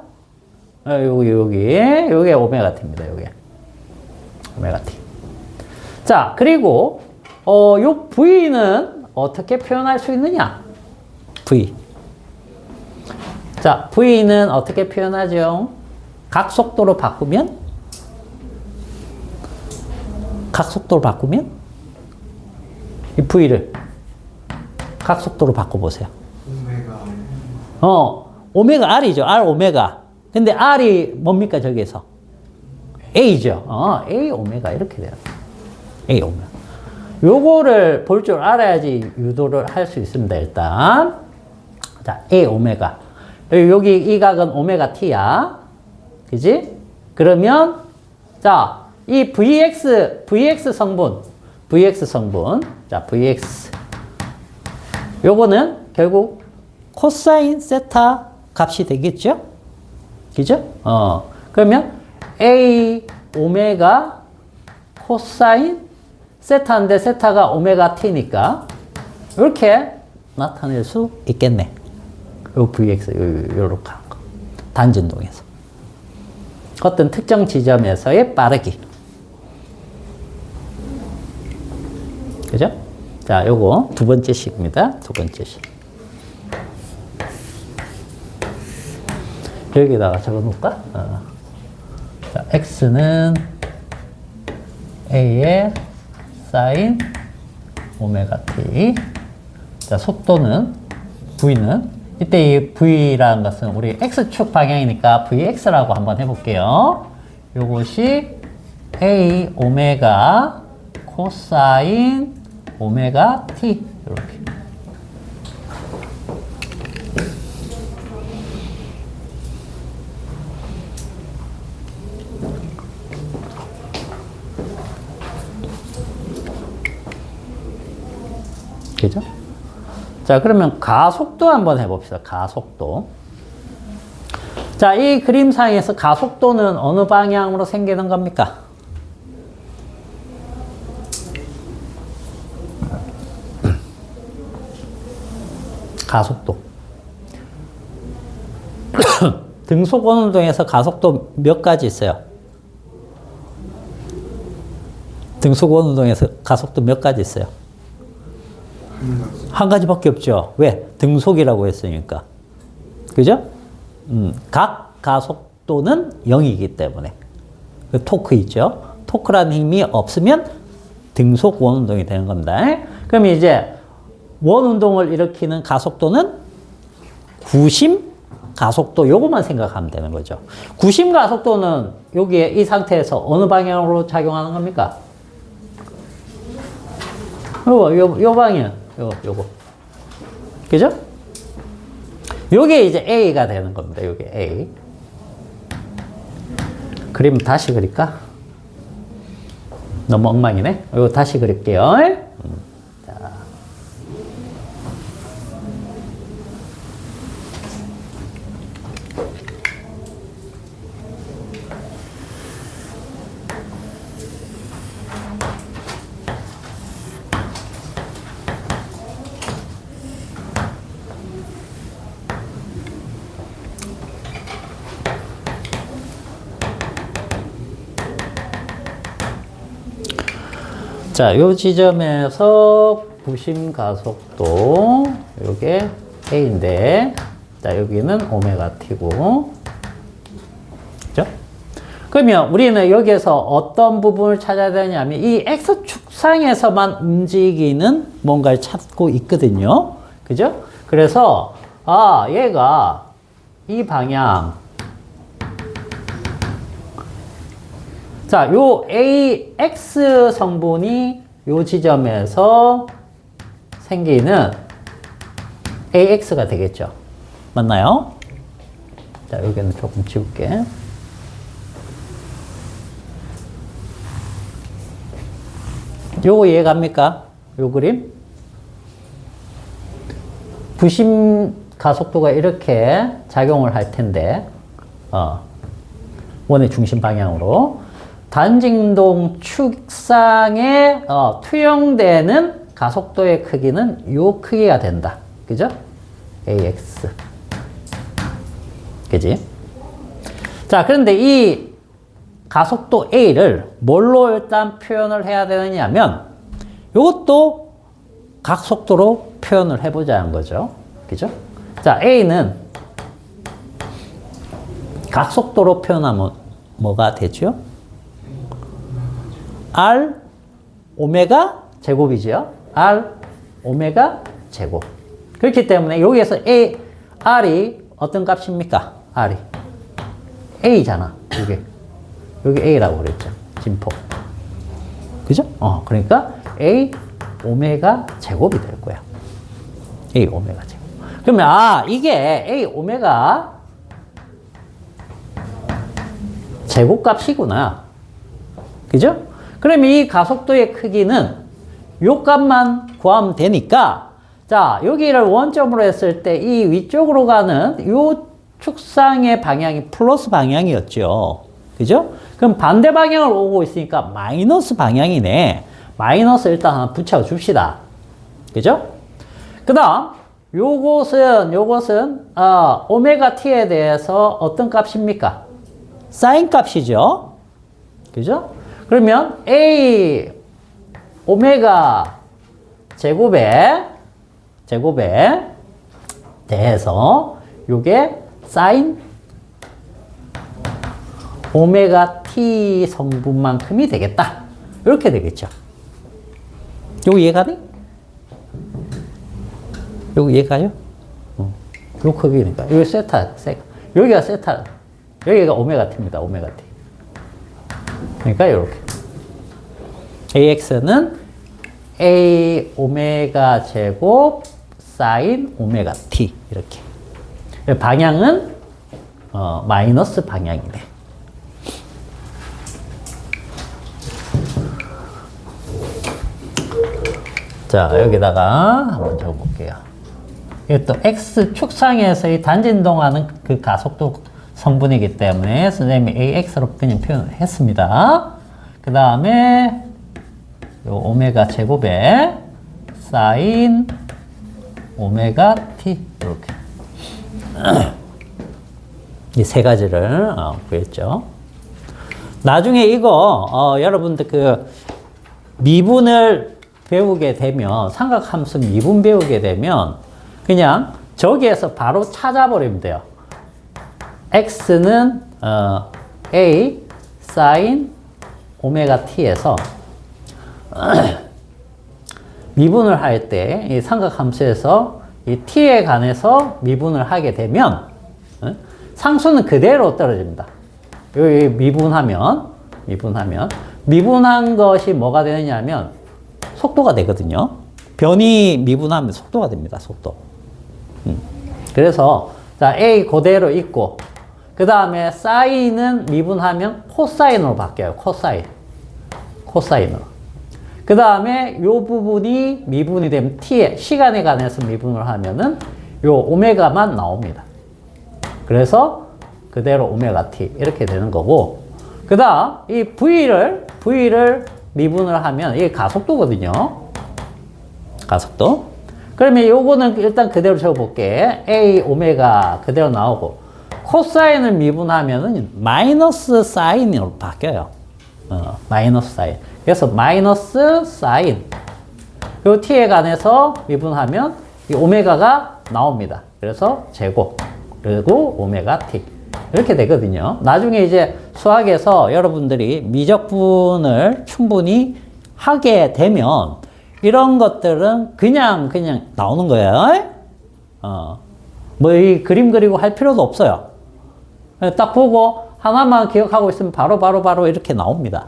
요게 오메가 t입니다. 요게. 오메가 t. 자, 그리고 요 v는 어떻게 표현할 수 있느냐? v. 자, v는 어떻게 표현하죠? 각 속도로 바꾸면? 각 속도로 바꾸면? 이 v를 각 속도로 바꿔보세요. 오메가 R이죠. R 오메가. 근데 R이 뭡니까, 저기에서? A죠. A 오메가 이렇게 돼요. A 오메가. 요거를 볼 줄 알아야지 유도를 할 수 있습니다, 일단. 자, A 오메가. 여기 이 각은 오메가 T야. 그지? 그러면, 자, 이 VX 성분. 자, VX. 요거는 결국 코사인 세타 값이 되겠죠? 그죠? 그러면 A 오메가 코사인 세타인데 세타가 오메가 t니까 이렇게 나타낼 수 있겠네. 요 VX, 요렇게 하는 거. 단진동에서. 어떤 특정 지점에서의 빠르기. 그죠? 자, 요거 두 번째 식입니다. 두 번째 식. 여기다가 적어 놓을까? 자, x는 a의 사인 오메가 t. 자, 속도는 v는 이때 이 v라는 것은 우리 x축 방향이니까 vx라고 한번 해볼게요. 요것이 a 오메가 코사인 오메가 t 이렇게. 그죠? 자, 그러면 가속도 한번 해봅시다. 가속도. 자, 이 그림상에서 가속도는 어느 방향으로 생기는 겁니까? 가속도. 등속 원운동에서 가속도 몇 가지 있어요? 등속 원운동에서 가속도 몇 가지 있어요? 한 가지밖에 없죠. 왜? 등속이라고 했으니까. 그죠? 각 가속도는 0이기 때문에. 그 토크 있죠? 토크라는 힘이 없으면 등속 원운동이 되는 겁니다. 그럼 이제 원운동을 일으키는 가속도는 구심 가속도, 요것만 생각하면 되는 거죠. 구심 가속도는 여기에 이 상태에서 어느 방향으로 작용하는 겁니까? 요 방향. 요거. 그죠? 요게 이제 A가 되는 겁니다. 요게 A. 그림 다시 그릴까? 너무 엉망이네. 요거 다시 그릴게요. 자. 자, 요 지점에서 부심 가속도 요게 A인데 자 여기는 오메가 T고 그죠? 그러면 우리는 여기에서 어떤 부분을 찾아야 되냐면 이 X축상에서만 움직이는 뭔가를 찾고 있거든요. 그죠? 그래서 얘가 이 방향 자, 요 AX 성분이 요 지점에서 생기는 AX가 되겠죠. 맞나요? 자, 여기는 조금 지울게. 요거 이해갑니까? 요 그림? 부심 가속도가 이렇게 작용을 할 텐데, 원의 중심 방향으로. 단진동 축상에 투영되는 가속도의 크기는 요 크기가 된다. 그죠? AX. 그지? 자, 그런데 이 가속도 A를 뭘로 일단 표현을 해야 되느냐면 이것도 각속도로 표현을 해보자는 거죠. 그죠? 자, A는 각속도로 표현하면 뭐가 되죠? R 오메가 제곱이죠. R 오메가 제곱. 그렇기 때문에 여기에서 R이 어떤 값입니까? R이 A잖아. 여기 A라고 그랬죠. 진폭. 그죠? 그러니까 A 오메가 제곱이 될 거야. A 오메가 제곱. 그러면 이게 A 오메가 제곱값이구나. 그죠? 그럼 이 가속도의 크기는 요 값만 구하면 되니까 자, 여기를 원점으로 했을 때 이 위쪽으로 가는 요 축상의 방향이 플러스 방향이었죠. 그죠? 그럼 반대 방향을 오고 있으니까 마이너스 방향이네. 마이너스 일단 하나 붙여 줍시다. 그죠? 그 다음, 요것은, 오메가 t에 대해서 어떤 값입니까? 사인 값이죠? 그죠? 그러면 A 오메가 제곱에 대해서 요게 사인 오메가 t 성분만큼이 되겠다. 이렇게 되겠죠. 요거 이해가니? 요거 이해가요? 요 크기니까. 여기 여기가 세타. 여기가 오메가 t입니다. 오메가 t. 그러니까 이렇게. AX는 A 오메가 제곱 사인 오메가 t. 이렇게. 방향은 마이너스 방향이네. 자, 여기다가 한번 적어볼게요. 이게 또 X축상에서의 단진동하는 그 가속도 성분이기 때문에 선생님이 AX로 그냥 표현을 했습니다. 그 다음에 요 오메가 제곱에 사인 오메가 t 이렇게 이 세 가지를 구했죠. 나중에 이거 여러분들 그 미분을 배우게 되면 삼각함수 미분 배우게 되면 그냥 저기에서 바로 찾아버리면 돼요. x는 a 사인 오메가 t에서 미분을 할 때 이 삼각함수에서 이 t에 관해서 미분을 하게 되면 상수는 그대로 떨어집니다. 여기 미분한 것이 뭐가 되느냐면 속도가 되거든요. 변이 미분하면 속도가 됩니다. 속도. 그래서 자 a 그대로 있고 그 다음에 사인은 미분하면 코사인으로 바뀌어요. 코사인으로. 그 다음에 요 부분이 미분이 되면 t의 시간에 관해서 미분을 하면은 요 오메가만 나옵니다. 그래서 그대로 오메가 t 이렇게 되는 거고 그 다음 이 v를 미분을 하면 이게 가속도거든요. 가속도. 그러면 요거는 일단 그대로 적어볼게. a 오메가 그대로 나오고 코사인을 미분하면은 마이너스 사인으로 바뀌어요. 마이너스 사인. 그래서 마이너스 사인 요 t에 관해서 미분하면 이 오메가가 나옵니다. 그래서 제곱 그리고 오메가 t 이렇게 되거든요. 나중에 이제 수학에서 여러분들이 미적분을 충분히 하게 되면 이런 것들은 그냥 나오는 거예요. 뭐 이 그림 그리고 할 필요도 없어요. 딱 보고 하나만 기억하고 있으면 바로 이렇게 나옵니다.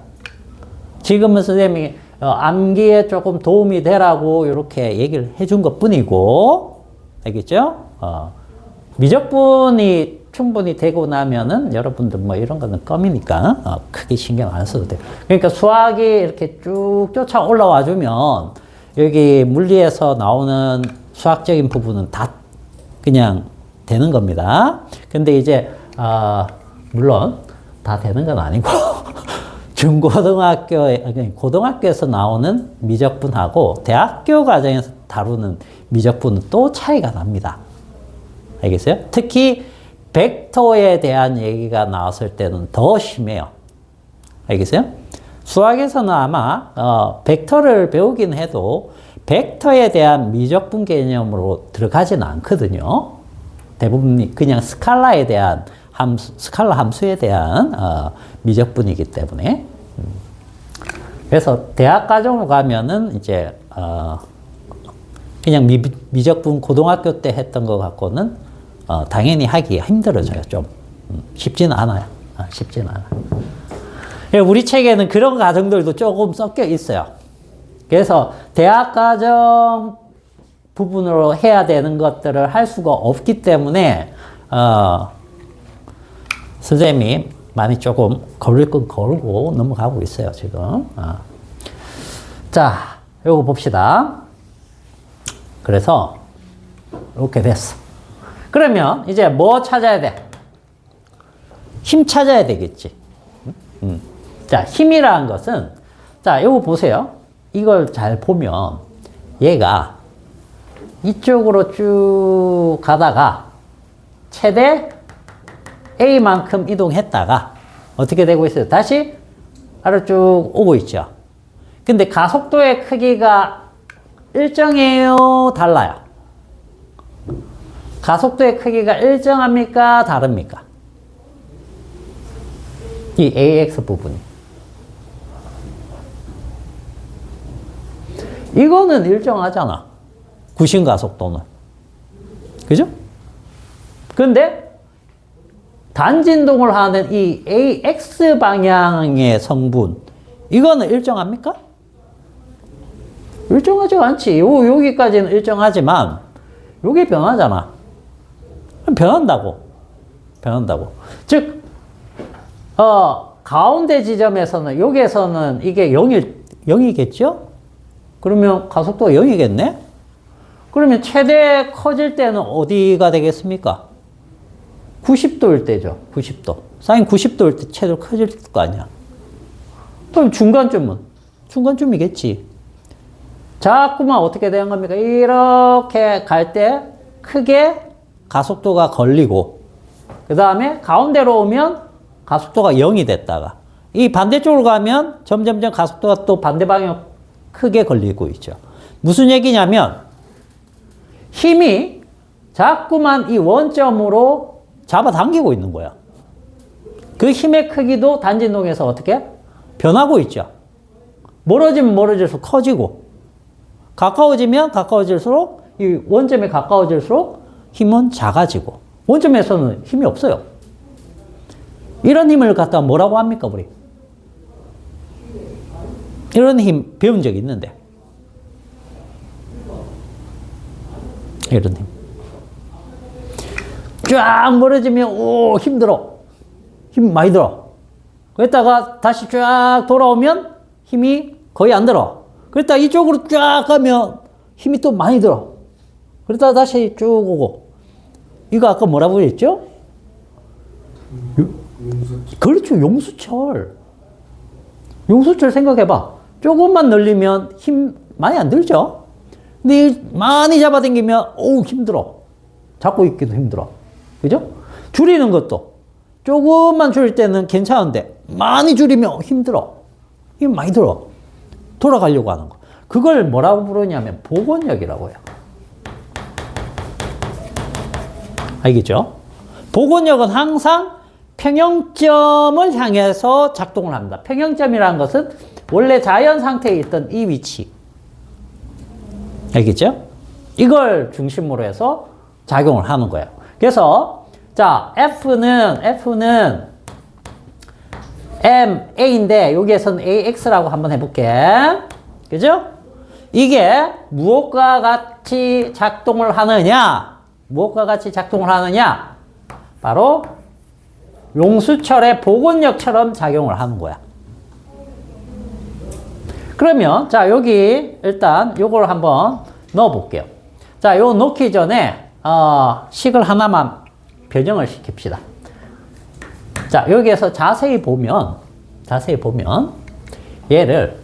지금은 선생님이 암기에 조금 도움이 되라고 이렇게 얘기를 해준 것 뿐이고, 알겠죠? 미적분이 충분히 되고 나면은 여러분들 뭐 이런 거는 껌이니까 크게 신경 안 써도 돼요. 그러니까 수학이 이렇게 쭉 쫓아 올라와 주면 여기 물리에서 나오는 수학적인 부분은 다 그냥 되는 겁니다. 근데 이제 물론 다 되는 건 아니고 고등학교에서 나오는 미적분하고 대학교 과정에서 다루는 미적분은 또 차이가 납니다. 알겠어요? 특히 벡터에 대한 얘기가 나왔을 때는 더 심해요. 알겠어요? 수학에서는 아마 벡터를 배우긴 해도 벡터에 대한 미적분 개념으로 들어가지는 않거든요. 대부분 그냥 스칼라에 대한 스칼라 함수에 대한 미적분이기 때문에. 그래서 대학 과정으로 가면은 이제 그냥 미적분 고등학교 때 했던 것 갖고는 당연히 하기가 힘들어져요. 좀 쉽지는 않아요. 쉽지는 않아요. 우리 책에는 그런 과정들도 조금 섞여 있어요. 그래서 대학 과정 부분으로 해야 되는 것들을 할 수가 없기 때문에 선생님이 많이 조금 걸릴 건 걸고 넘어가고 있어요, 지금. 자, 요거 봅시다. 그래서 이렇게 됐어. 그러면 이제 뭐 찾아야 돼? 힘 찾아야 되겠지. 자, 힘이라는 것은, 자, 요거 보세요. 이걸 잘 보면 얘가 이쪽으로 쭉 가다가 최대 A만큼 이동했다가 어떻게 되고 있어요? 다시 아래로 쭉 오고 있죠. 근데 가속도의 크기가 일정해요? 달라요? 가속도의 크기가 일정합니까? 다릅니까? 이 AX 부분이. 이거는 일정하잖아. 구심 가속도는. 그죠? 근데 단진동을 하는 이 AX 방향의 성분, 이거는 일정합니까? 일정하지 않지. 여기까지는 일정하지만, 요게 변하잖아. 변한다고. 즉, 가운데 지점에서는, 여기에서는 이게 0이겠죠? 그러면 가속도가 0이겠네? 그러면 최대 커질 때는 어디가 되겠습니까? 90도일 때죠. 90도. 사인 90도일 때 최대 커질 거 아니야. 그럼 중간쯤이겠지. 자꾸만 어떻게 되는 겁니까? 이렇게 갈 때 크게 가속도가 걸리고, 그 다음에 가운데로 오면 가속도가 0이 됐다가, 이 반대쪽으로 가면 점점점 가속도가 또 반대 방향 크게 걸리고 있죠. 무슨 얘기냐면 힘이 자꾸만 이 원점으로 잡아당기고 있는 거야. 그 힘의 크기도 단진동에서 어떻게? 변하고 있죠. 멀어지면 멀어질수록 커지고, 가까워지면 가까워질수록, 이 원점에 가까워질수록 힘은 작아지고, 원점에서는 힘이 없어요. 이런 힘을 갖다 뭐라고 합니까, 우리? 이런 힘 배운 적 있는데. 이런 힘. 쫙 멀어지면, 오, 힘들어. 힘 많이 들어. 그랬다가 다시 쫙 돌아오면 힘이 거의 안 들어. 그랬다가 이쪽으로 쫙 가면 힘이 또 많이 들어. 그랬다가 다시 쭉 오고. 이거 아까 뭐라고 했죠? 용수철. 그렇죠. 용수철. 용수철 생각해봐. 조금만 늘리면 힘 많이 안 들죠? 근데 많이 잡아당기면, 어우, 힘들어. 잡고 있기도 힘들어. 그죠? 줄이는 것도. 조금만 줄일 때는 괜찮은데, 많이 줄이면 힘들어. 힘 많이 들어. 돌아가려고 하는 거. 그걸 뭐라고 부르냐면 복원력이라고 해요. 알겠죠? 복원력은 항상 평형점을 향해서 작동을 합니다. 평형점이라는 것은 원래 자연 상태에 있던 이 위치. 알겠죠? 이걸 중심으로 해서 작용을 하는 거예요. 그래서 자, F는 MA인데 여기에서는 AX라고 한번 해볼게. 그죠? 이게 무엇과 같이 작동을 하느냐? 무엇과 같이 작동을 하느냐? 바로 용수철의 복원력처럼 작용을 하는 거야. 그러면 자, 여기 일단 요걸 한번 넣어 볼게요. 자, 요 넣기 전에 식을 하나만 변형을 시킵시다. 자, 여기에서 자세히 보면 얘를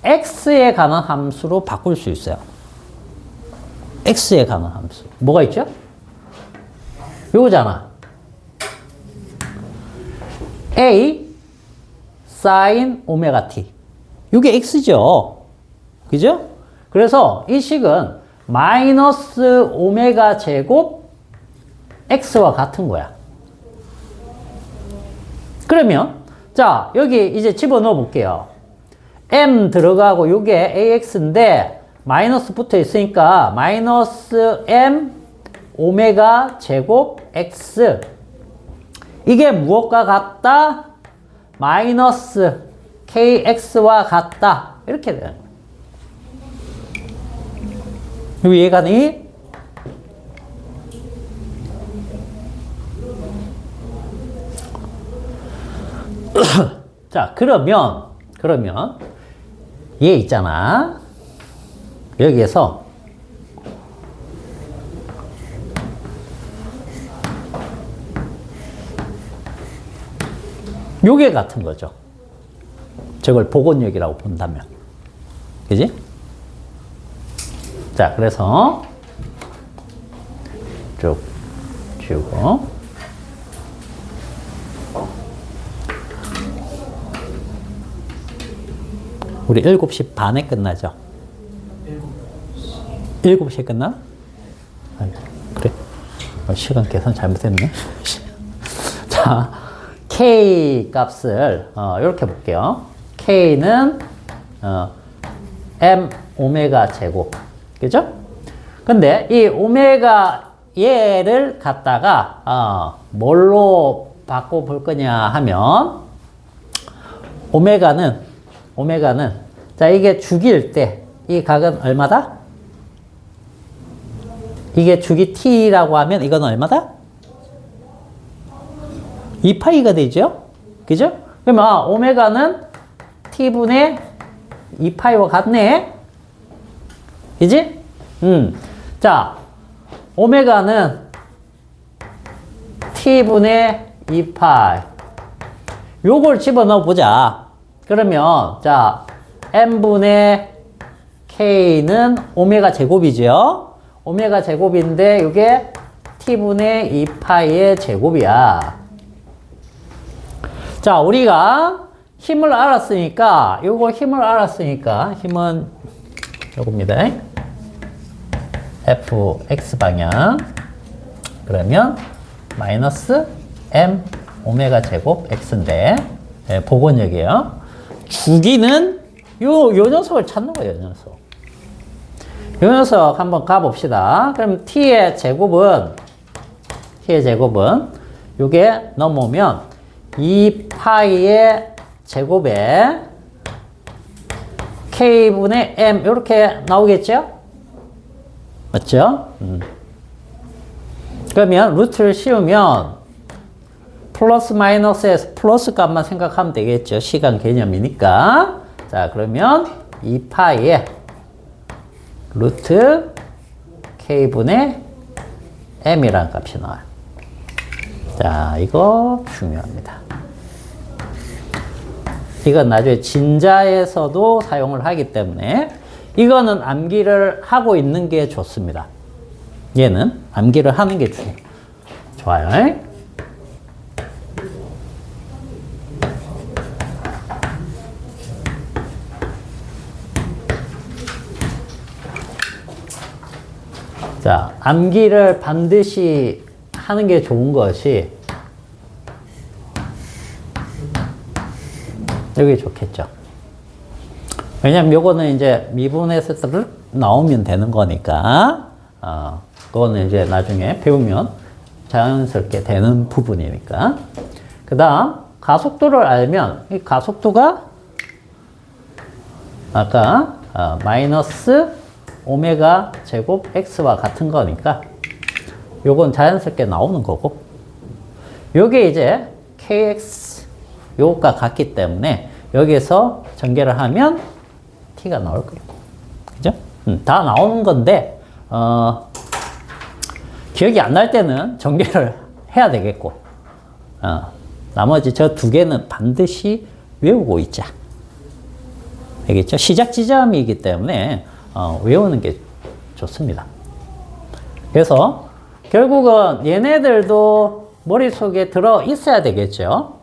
x에 관한 함수로 바꿀 수 있어요. x에 관한 함수. 뭐가 있죠? 요거잖아. a sin 오메가 t. 이게 x죠. 그죠? 그래서 이 식은 마이너스 오메가 제곱 x와 같은 거야. 그러면 자, 여기 이제 집어넣어 볼게요. m 들어가고 요게 ax인데 마이너스 붙어 있으니까 마이너스 m 오메가 제곱 x. 이게 무엇과 같다? 마이너스 kx와 같다. 이렇게 되는 거예요. 이해가니? 자, 그러면 얘 있잖아. 여기에서 요게 같은 거죠. 저걸 복원력이라고 본다면. 그지? 자, 그래서 쭉 지우고 우리 7시 반에 끝나죠? 7시에 끝나? 아니, 그래? 시간 계산 잘못했네. 자, K 값을 이렇게 볼게요. K는 M 오메가 제곱. 그죠? 근데 이 오메가 얘를 갖다가 뭘로 바꿔 볼 거냐 하면 오메가는 자, 이게 죽일 때 이 각은 얼마다? 이게 주기 t라고 하면 이건 얼마다? 2파이가 되죠? 그죠? 그러면 오메가는 t분의 2파이와 같네? 그지? 자, 오메가는 t분의 2파이. 요걸 집어넣어 보자. 그러면 자, m분의 k는 오메가 제곱이죠? 오메가 제곱인데 이게 t분의 2파이의 제곱이야. 자, 우리가 힘을 알았으니까 힘은 요겁니다. fx 방향. 그러면 마이너스 m 오메가 제곱 x인데 복원력이에요. 주기는 요 녀석을 찾는 거예요, 요 녀석 한번 가봅시다. 그럼 t의 제곱은 요게 넘어오면 2파이의 제곱에 k분의 m 이렇게 나오겠죠? 맞죠? 그러면 루트를 씌우면 플러스 마이너스에서 플러스 값만 생각하면 되겠죠. 시간 개념이니까. 자, 그러면 2파이에 루트 k분의 m이라는 값이 나와요. 자, 이거 중요합니다. 이건 나중에 진자에서도 사용을 하기 때문에 이거는 암기를 하고 있는 게 좋습니다. 얘는 암기를 하는 게 좋아요. 자, 암기를 반드시 하는 게 좋은 것이 여기 좋겠죠. 왜냐면 요거는 이제 미분에서 나오면 되는 거니까, 그거는 이제 나중에 배우면 자연스럽게 되는 부분이니까. 그 다음, 가속도를 알면, 이 가속도가 아까 마이너스 오메가 제곱 x와 같은 거니까, 요건 자연스럽게 나오는 거고, 요게 이제 kx, 요것과 같기 때문에, 여기에서 전개를 하면 t가 나올 거고. 그죠? 다 나오는 건데, 기억이 안 날 때는 전개를 해야 되겠고, 나머지 저 두 개는 반드시 외우고 있자. 알겠죠? 시작 지점이기 때문에, 외우는 게 좋습니다. 그래서, 결국은 얘네들도 머릿속에 들어 있어야 되겠죠?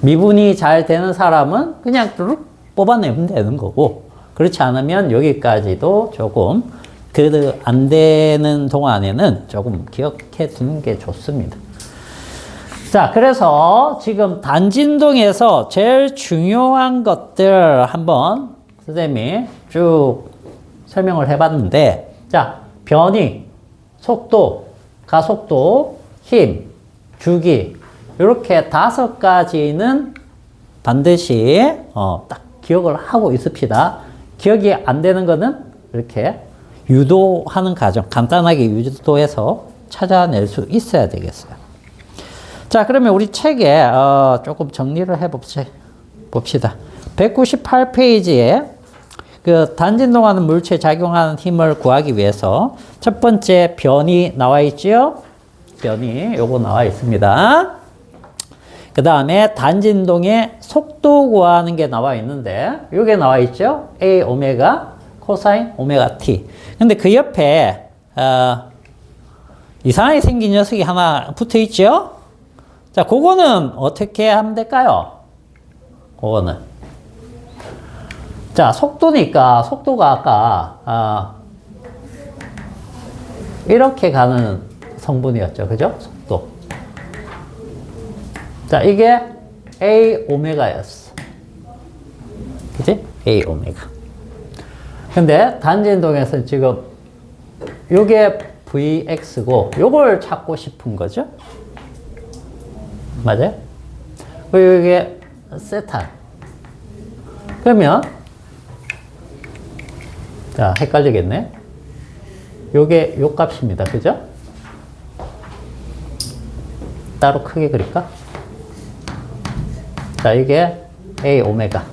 미분이 잘 되는 사람은 그냥 뚜룩 뽑아내면 되는 거고, 그렇지 않으면 여기까지도 조금 그래도 안 되는 동안에는 조금 기억해 두는 게 좋습니다. 자, 그래서 지금 단진동에서 제일 중요한 것들 한번 선생님이 쭉 설명을 해봤는데, 자, 변이, 속도, 가속도, 힘, 주기, 이렇게 5가지는 반드시 딱 기억을 하고 있읍시다. 기억이 안 되는 거는 이렇게 유도하는 과정, 간단하게 유도해서 찾아낼 수 있어야 되겠어요. 자, 그러면 우리 책에 조금 정리를 봅시다. 198페이지에 그 단진동하는 물체에 작용하는 힘을 구하기 위해서 첫 번째 변이 나와 있죠? 변이 요거 나와 있습니다. 그 다음에 단진동의 속도 구하는 게 나와 있는데 요게 나와 있죠? A 오메가 코사인 오메가 t. 근데 그 옆에 이상하게 생긴 녀석이 하나 붙어 있죠? 자, 그거는 어떻게 하면 될까요? 그거는 자, 속도니까 속도가 아까 이렇게 가는 성분이었죠. 그죠? 속도. 자, 이게 A 오메가였어. 그치? A 오메가. 근데 단진동에서 지금 요게 Vx고 요걸 찾고 싶은 거죠? 맞아요? 그리고 이게 세타. 그러면 자, 헷갈리겠네. 요게 요 값입니다. 그죠? 따로 크게 그릴까? 자, 이게 A 오메가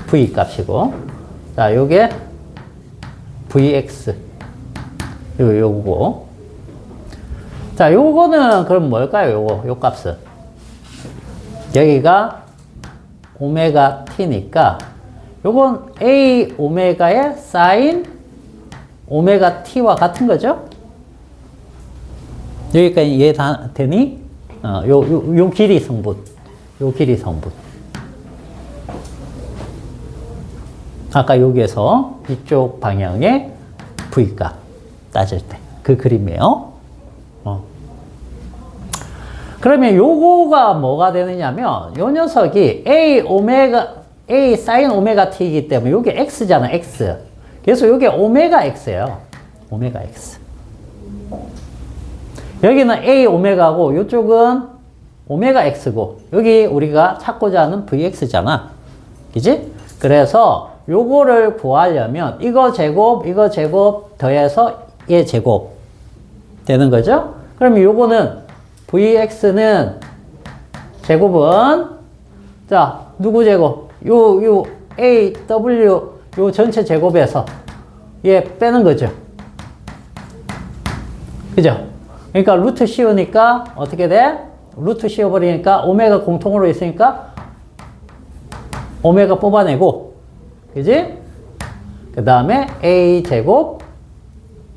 V 값이고, 자, 요게 Vx 요거고. 자, 요거는 그럼 뭘까요? 요 값은 여기가 오메가 t니까 요건 A 오메가의 사인 오메가 t와 같은 거죠? 여기까지 이해 되니? 요 길이 성분. 요 길이 성분. 아까 여기에서 이쪽 방향의 V값 따질 때. 그 그림이에요. 그러면 요거가 뭐가 되느냐면, 요 녀석이 A 사인 오메가 t이기 때문에 요게 X잖아, X. 그래서 요게 오메가 X예요. 오메가 X. 여기는 A 오메가고, 요쪽은 오메가 X고, 여기 우리가 찾고자 하는 VX잖아. 그지? 그래서 요거를 구하려면 이거 제곱 더해서 얘 제곱 되는 거죠? 그럼 요거는 VX는 제곱은 자, 누구 제곱? 요 AW 요 전체 제곱에서 얘 빼는 거죠. 그죠? 그러니까 루트 씌우니까 어떻게 돼? 루트 씌워버리니까 오메가 공통으로 있으니까 오메가 뽑아내고, 그지? 그 다음에 A 제곱,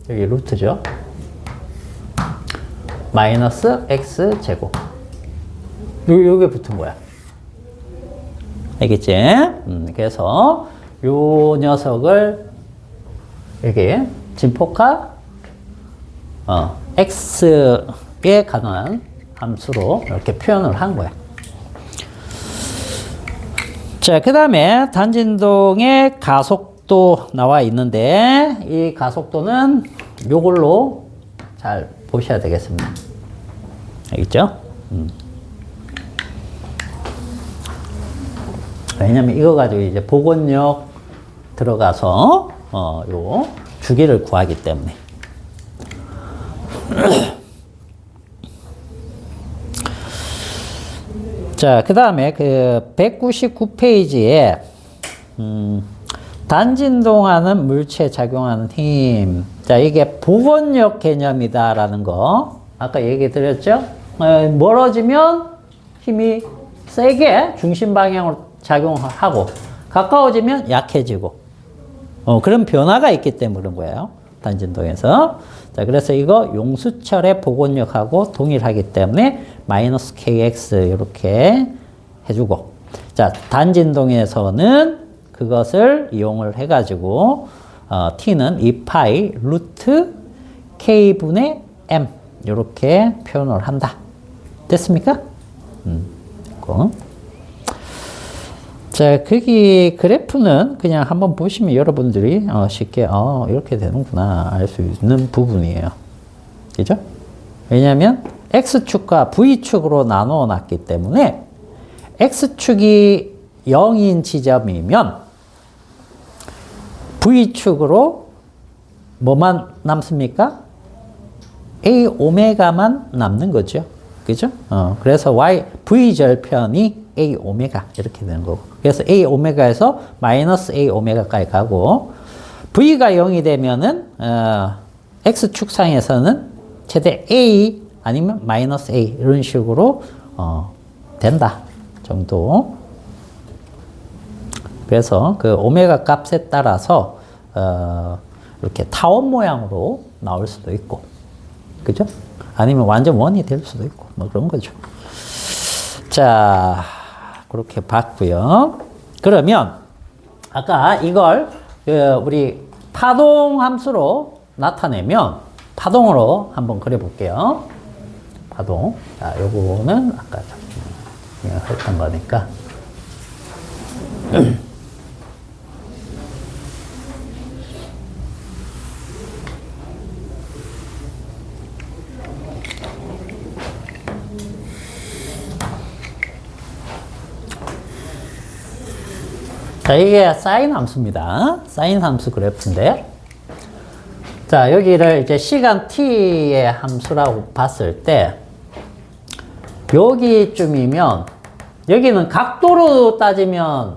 여기 루트죠. 마이너스 X 제곱. 요게 붙은 거야. 알겠지? 그래서 요 녀석을 이렇게 진폭화 x에 관한 함수로 이렇게 표현을 한 거야. 자, 그 다음에 단진동의 가속도 나와 있는데, 이 가속도는 요걸로 잘 보셔야 되겠습니다. 알겠죠? 왜냐면 이거 가지고 이제 복원력 들어가서, 요 주기를 구하기 때문에. 자, 그 다음에 그 199페이지에, 단진동하는 물체에 작용하는 힘. 자, 이게 복원력 개념이다라는 거. 아까 얘기 드렸죠? 멀어지면 힘이 세게 중심 방향으로 작용하고, 가까워지면 약해지고, 그런 변화가 있기 때문에 그런 거예요. 단진동에서. 자, 그래서 이거 용수철의 복원력하고 동일하기 때문에 마이너스 kx 이렇게 해주고, 자, 단진동에서는 그것을 이용을 해가지고, t는 2파이 루트 k분의 m 이렇게 표현을 한다. 됐습니까? 됐고. 자, 거기 그래프는 그냥 한번 보시면 여러분들이 쉽게 이렇게 되는구나 알 수 있는 부분이에요. 그죠? 왜냐하면 x축과 v축으로 나누어 놨기 때문에 x축이 0인 지점이면 v축으로 뭐만 남습니까? a 오메가만 남는 거죠. 그죠? 그래서 v절편이 a 오메가 이렇게 되는 거고. 그래서 a 오메가에서 마이너스 a 오메가까지 가고, v가 0이 되면은 x축상에서는 최대 a 아니면 마이너스 a 이런 식으로 된다 정도. 그래서 그 오메가 값에 따라서 이렇게 타원 모양으로 나올 수도 있고, 그죠? 아니면 완전 원이 될 수도 있고, 뭐 그런 거죠. 자, 그렇게 봤고요. 그러면 아까 이걸 우리 파동 함수로 나타내면 파동으로 한번 그려볼게요. 파동. 자, 요거는 아까 했던 거니까. 자, 이게 사인 함수입니다. 사인 함수 그래프인데, 자, 여기를 이제 시간 t의 함수라고 봤을 때, 여기쯤이면, 여기는 각도로 따지면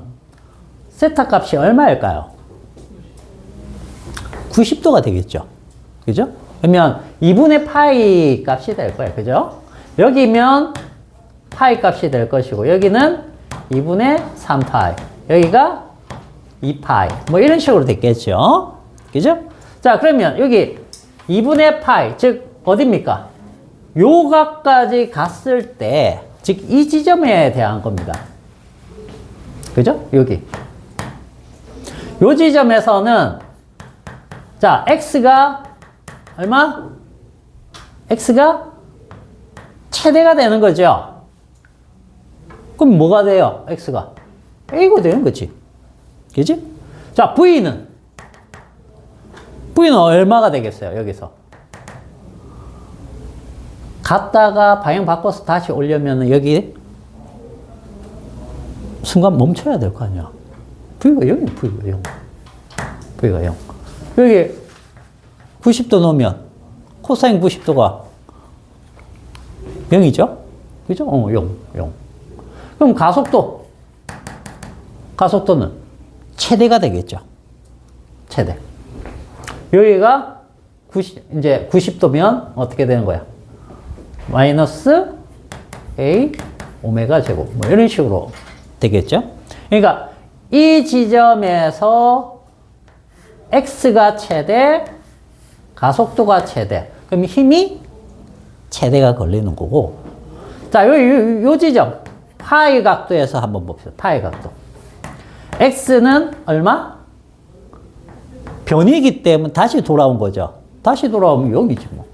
세타 값이 얼마일까요? 90도가 되겠죠. 그죠? 그러면 2분의 파이 값이 될 거예요. 그죠? 여기면 파이 값이 될 것이고, 여기는 2분의 3파이. 여기가 2파이. 뭐 이런 식으로 됐겠죠. 그죠? 자, 그러면 여기 2분의 파이, 즉, 어딥니까? 요 각까지 갔을 때, 즉, 이 지점에 대한 겁니다. 그죠? 여기. 요 지점에서는, 자, x가 얼마? x가 최대가 되는 거죠. 그럼 뭐가 돼요? x가? a가 되는 거지. 그지? 자, v는 얼마가 되겠어요? 여기서. 갔다가 방향 바꿔서 다시 오려면 여기 순간 멈춰야 될 거 아니야. v가 0이야, v가 0. v가 0. 여기 90도 놓으면 코사인 90도가 0이죠? 그죠? 0. 그럼 가속도는 최대가 되겠죠. 최대. 여기가 이제 90도면 어떻게 되는 거야? 마이너스 a 오메가 제곱. 뭐 이런 식으로 되겠죠. 그러니까 이 지점에서 x가 최대, 가속도가 최대. 그럼 힘이 최대가 걸리는 거고. 자, 요 지점. 파이 각도에서 한번 봅시다. 파이 각도. x는 얼마? 변이기 때문에 다시 돌아온 거죠. 다시 돌아오면 여기지 뭐.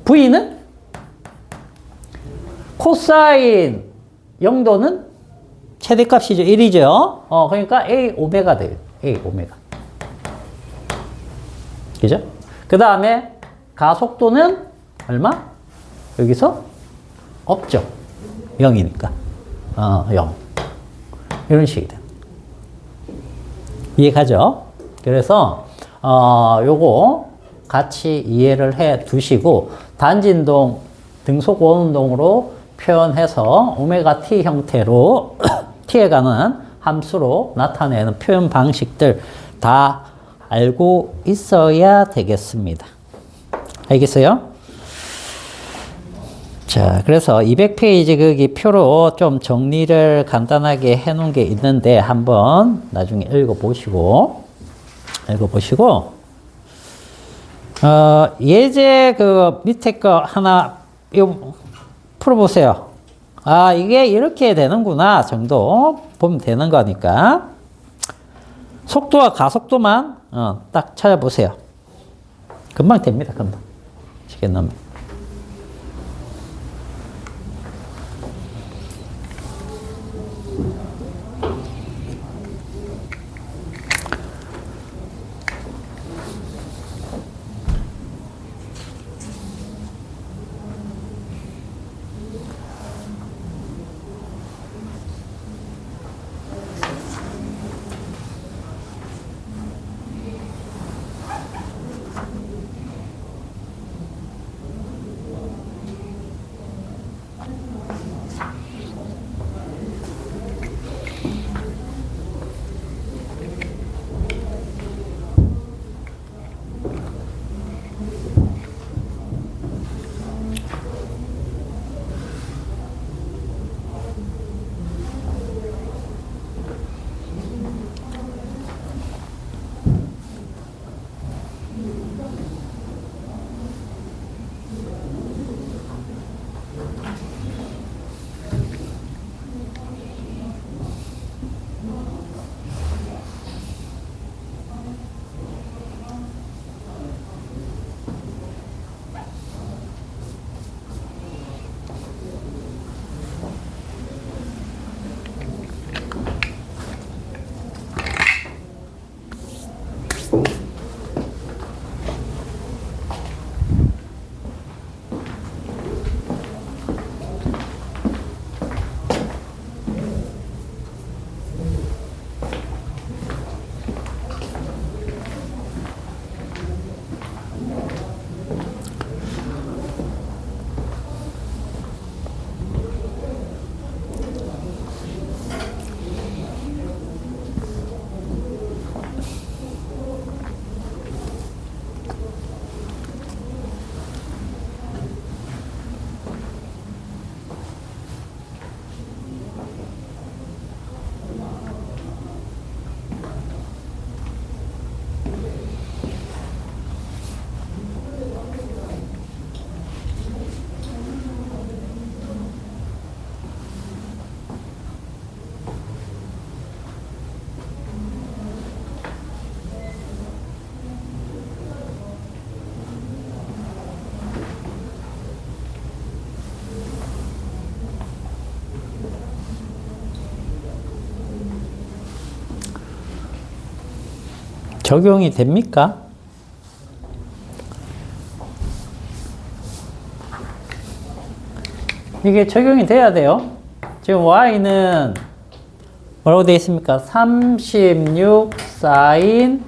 V는 코사인 0도는 최대값이죠. 1이죠. 그러니까 A 오메가 돼요. A 오메가. 그죠? 그 다음에 가속도는 얼마? 여기서 없죠. 0이니까. 0. 이런 식이 돼요. 이해가죠? 그래서, 요거 같이 이해를 해 두시고, 단진동, 등속 원운동으로 표현해서 오메가 t 형태로 t에 가는 함수로 나타내는 표현 방식들 다 알고 있어야 되겠습니다. 알겠어요? 자, 그래서 200페이지 거기 표로 좀 정리를 간단하게 해 놓은 게 있는데 한번 나중에 읽어보시고 예제 그 밑에 거 하나 이거 풀어보세요. 아, 이게 이렇게 되는구나 정도 보면 되는 거니까 속도와 가속도만 딱 찾아보세요. 금방 됩니다. 금방. 시계 넣으면. 적용이 됩니까? 이게 적용이 돼야 돼요. 지금 y는 뭐라고 되어 있습니까? 36 사인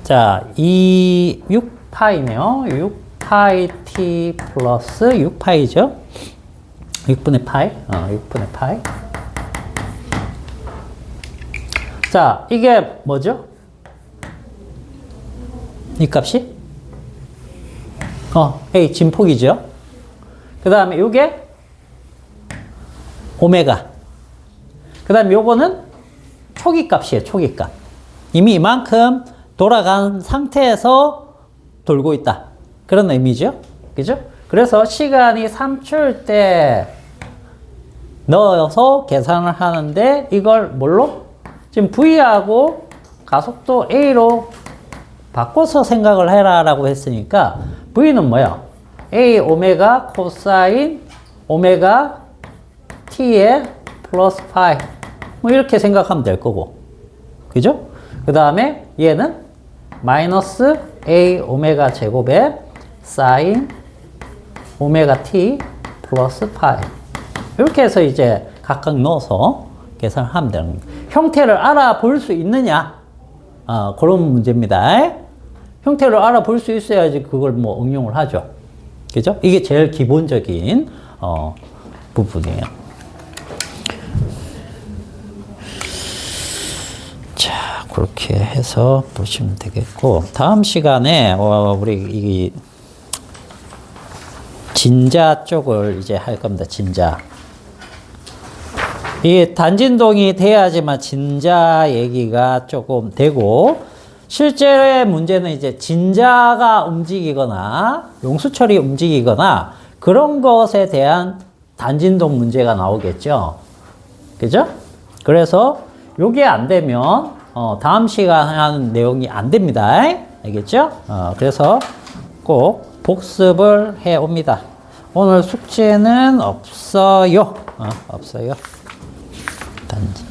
자, 6파이네요. 6파이 t 플러스 6파이죠. 6분의 파이. 6분의 파이. 자, 이게 뭐죠? 이 값이? A 진폭이죠. 그 다음에 요게 오메가. 그 다음에 요거는 초기 값이에요. 초기 값. 이미 이만큼 돌아간 상태에서 돌고 있다. 그런 의미죠. 그죠? 그래서 시간이 3초일 때 넣어서 계산을 하는데 이걸 뭘로? 지금 V하고 가속도 A로 바꿔서 생각을 해라 라고 했으니까 V는 뭐야? A 오메가 코사인 오메가 T의 플러스 파이. 뭐 이렇게 생각하면 될 거고. 그죠? 그 다음에 얘는 마이너스 A 오메가 제곱에 사인 오메가 T 플러스 파이. 이렇게 해서 이제 각각 넣어서 계산을 하면 되는 거예요. 형태를 알아볼 수 있느냐? 그런 문제입니다. 형태를 알아볼 수 있어야지 그걸 뭐 응용을 하죠. 그죠? 이게 제일 기본적인 부분이에요. 자, 그렇게 해서 보시면 되겠고, 다음 시간에 우리 이 진자 쪽을 이제 할 겁니다. 진자. 이게 단진동이 돼야지만 진자 얘기가 조금 되고, 실제 문제는 이제 진자가 움직이거나 용수철이 움직이거나 그런 것에 대한 단진동 문제가 나오겠죠. 그죠? 그래서 요게 안 되면 다음 시간 하는 내용이 안 됩니다. 알겠죠? 그래서 꼭 복습을 해 옵니다. 오늘 숙제는 없어요. 없어요. 단지.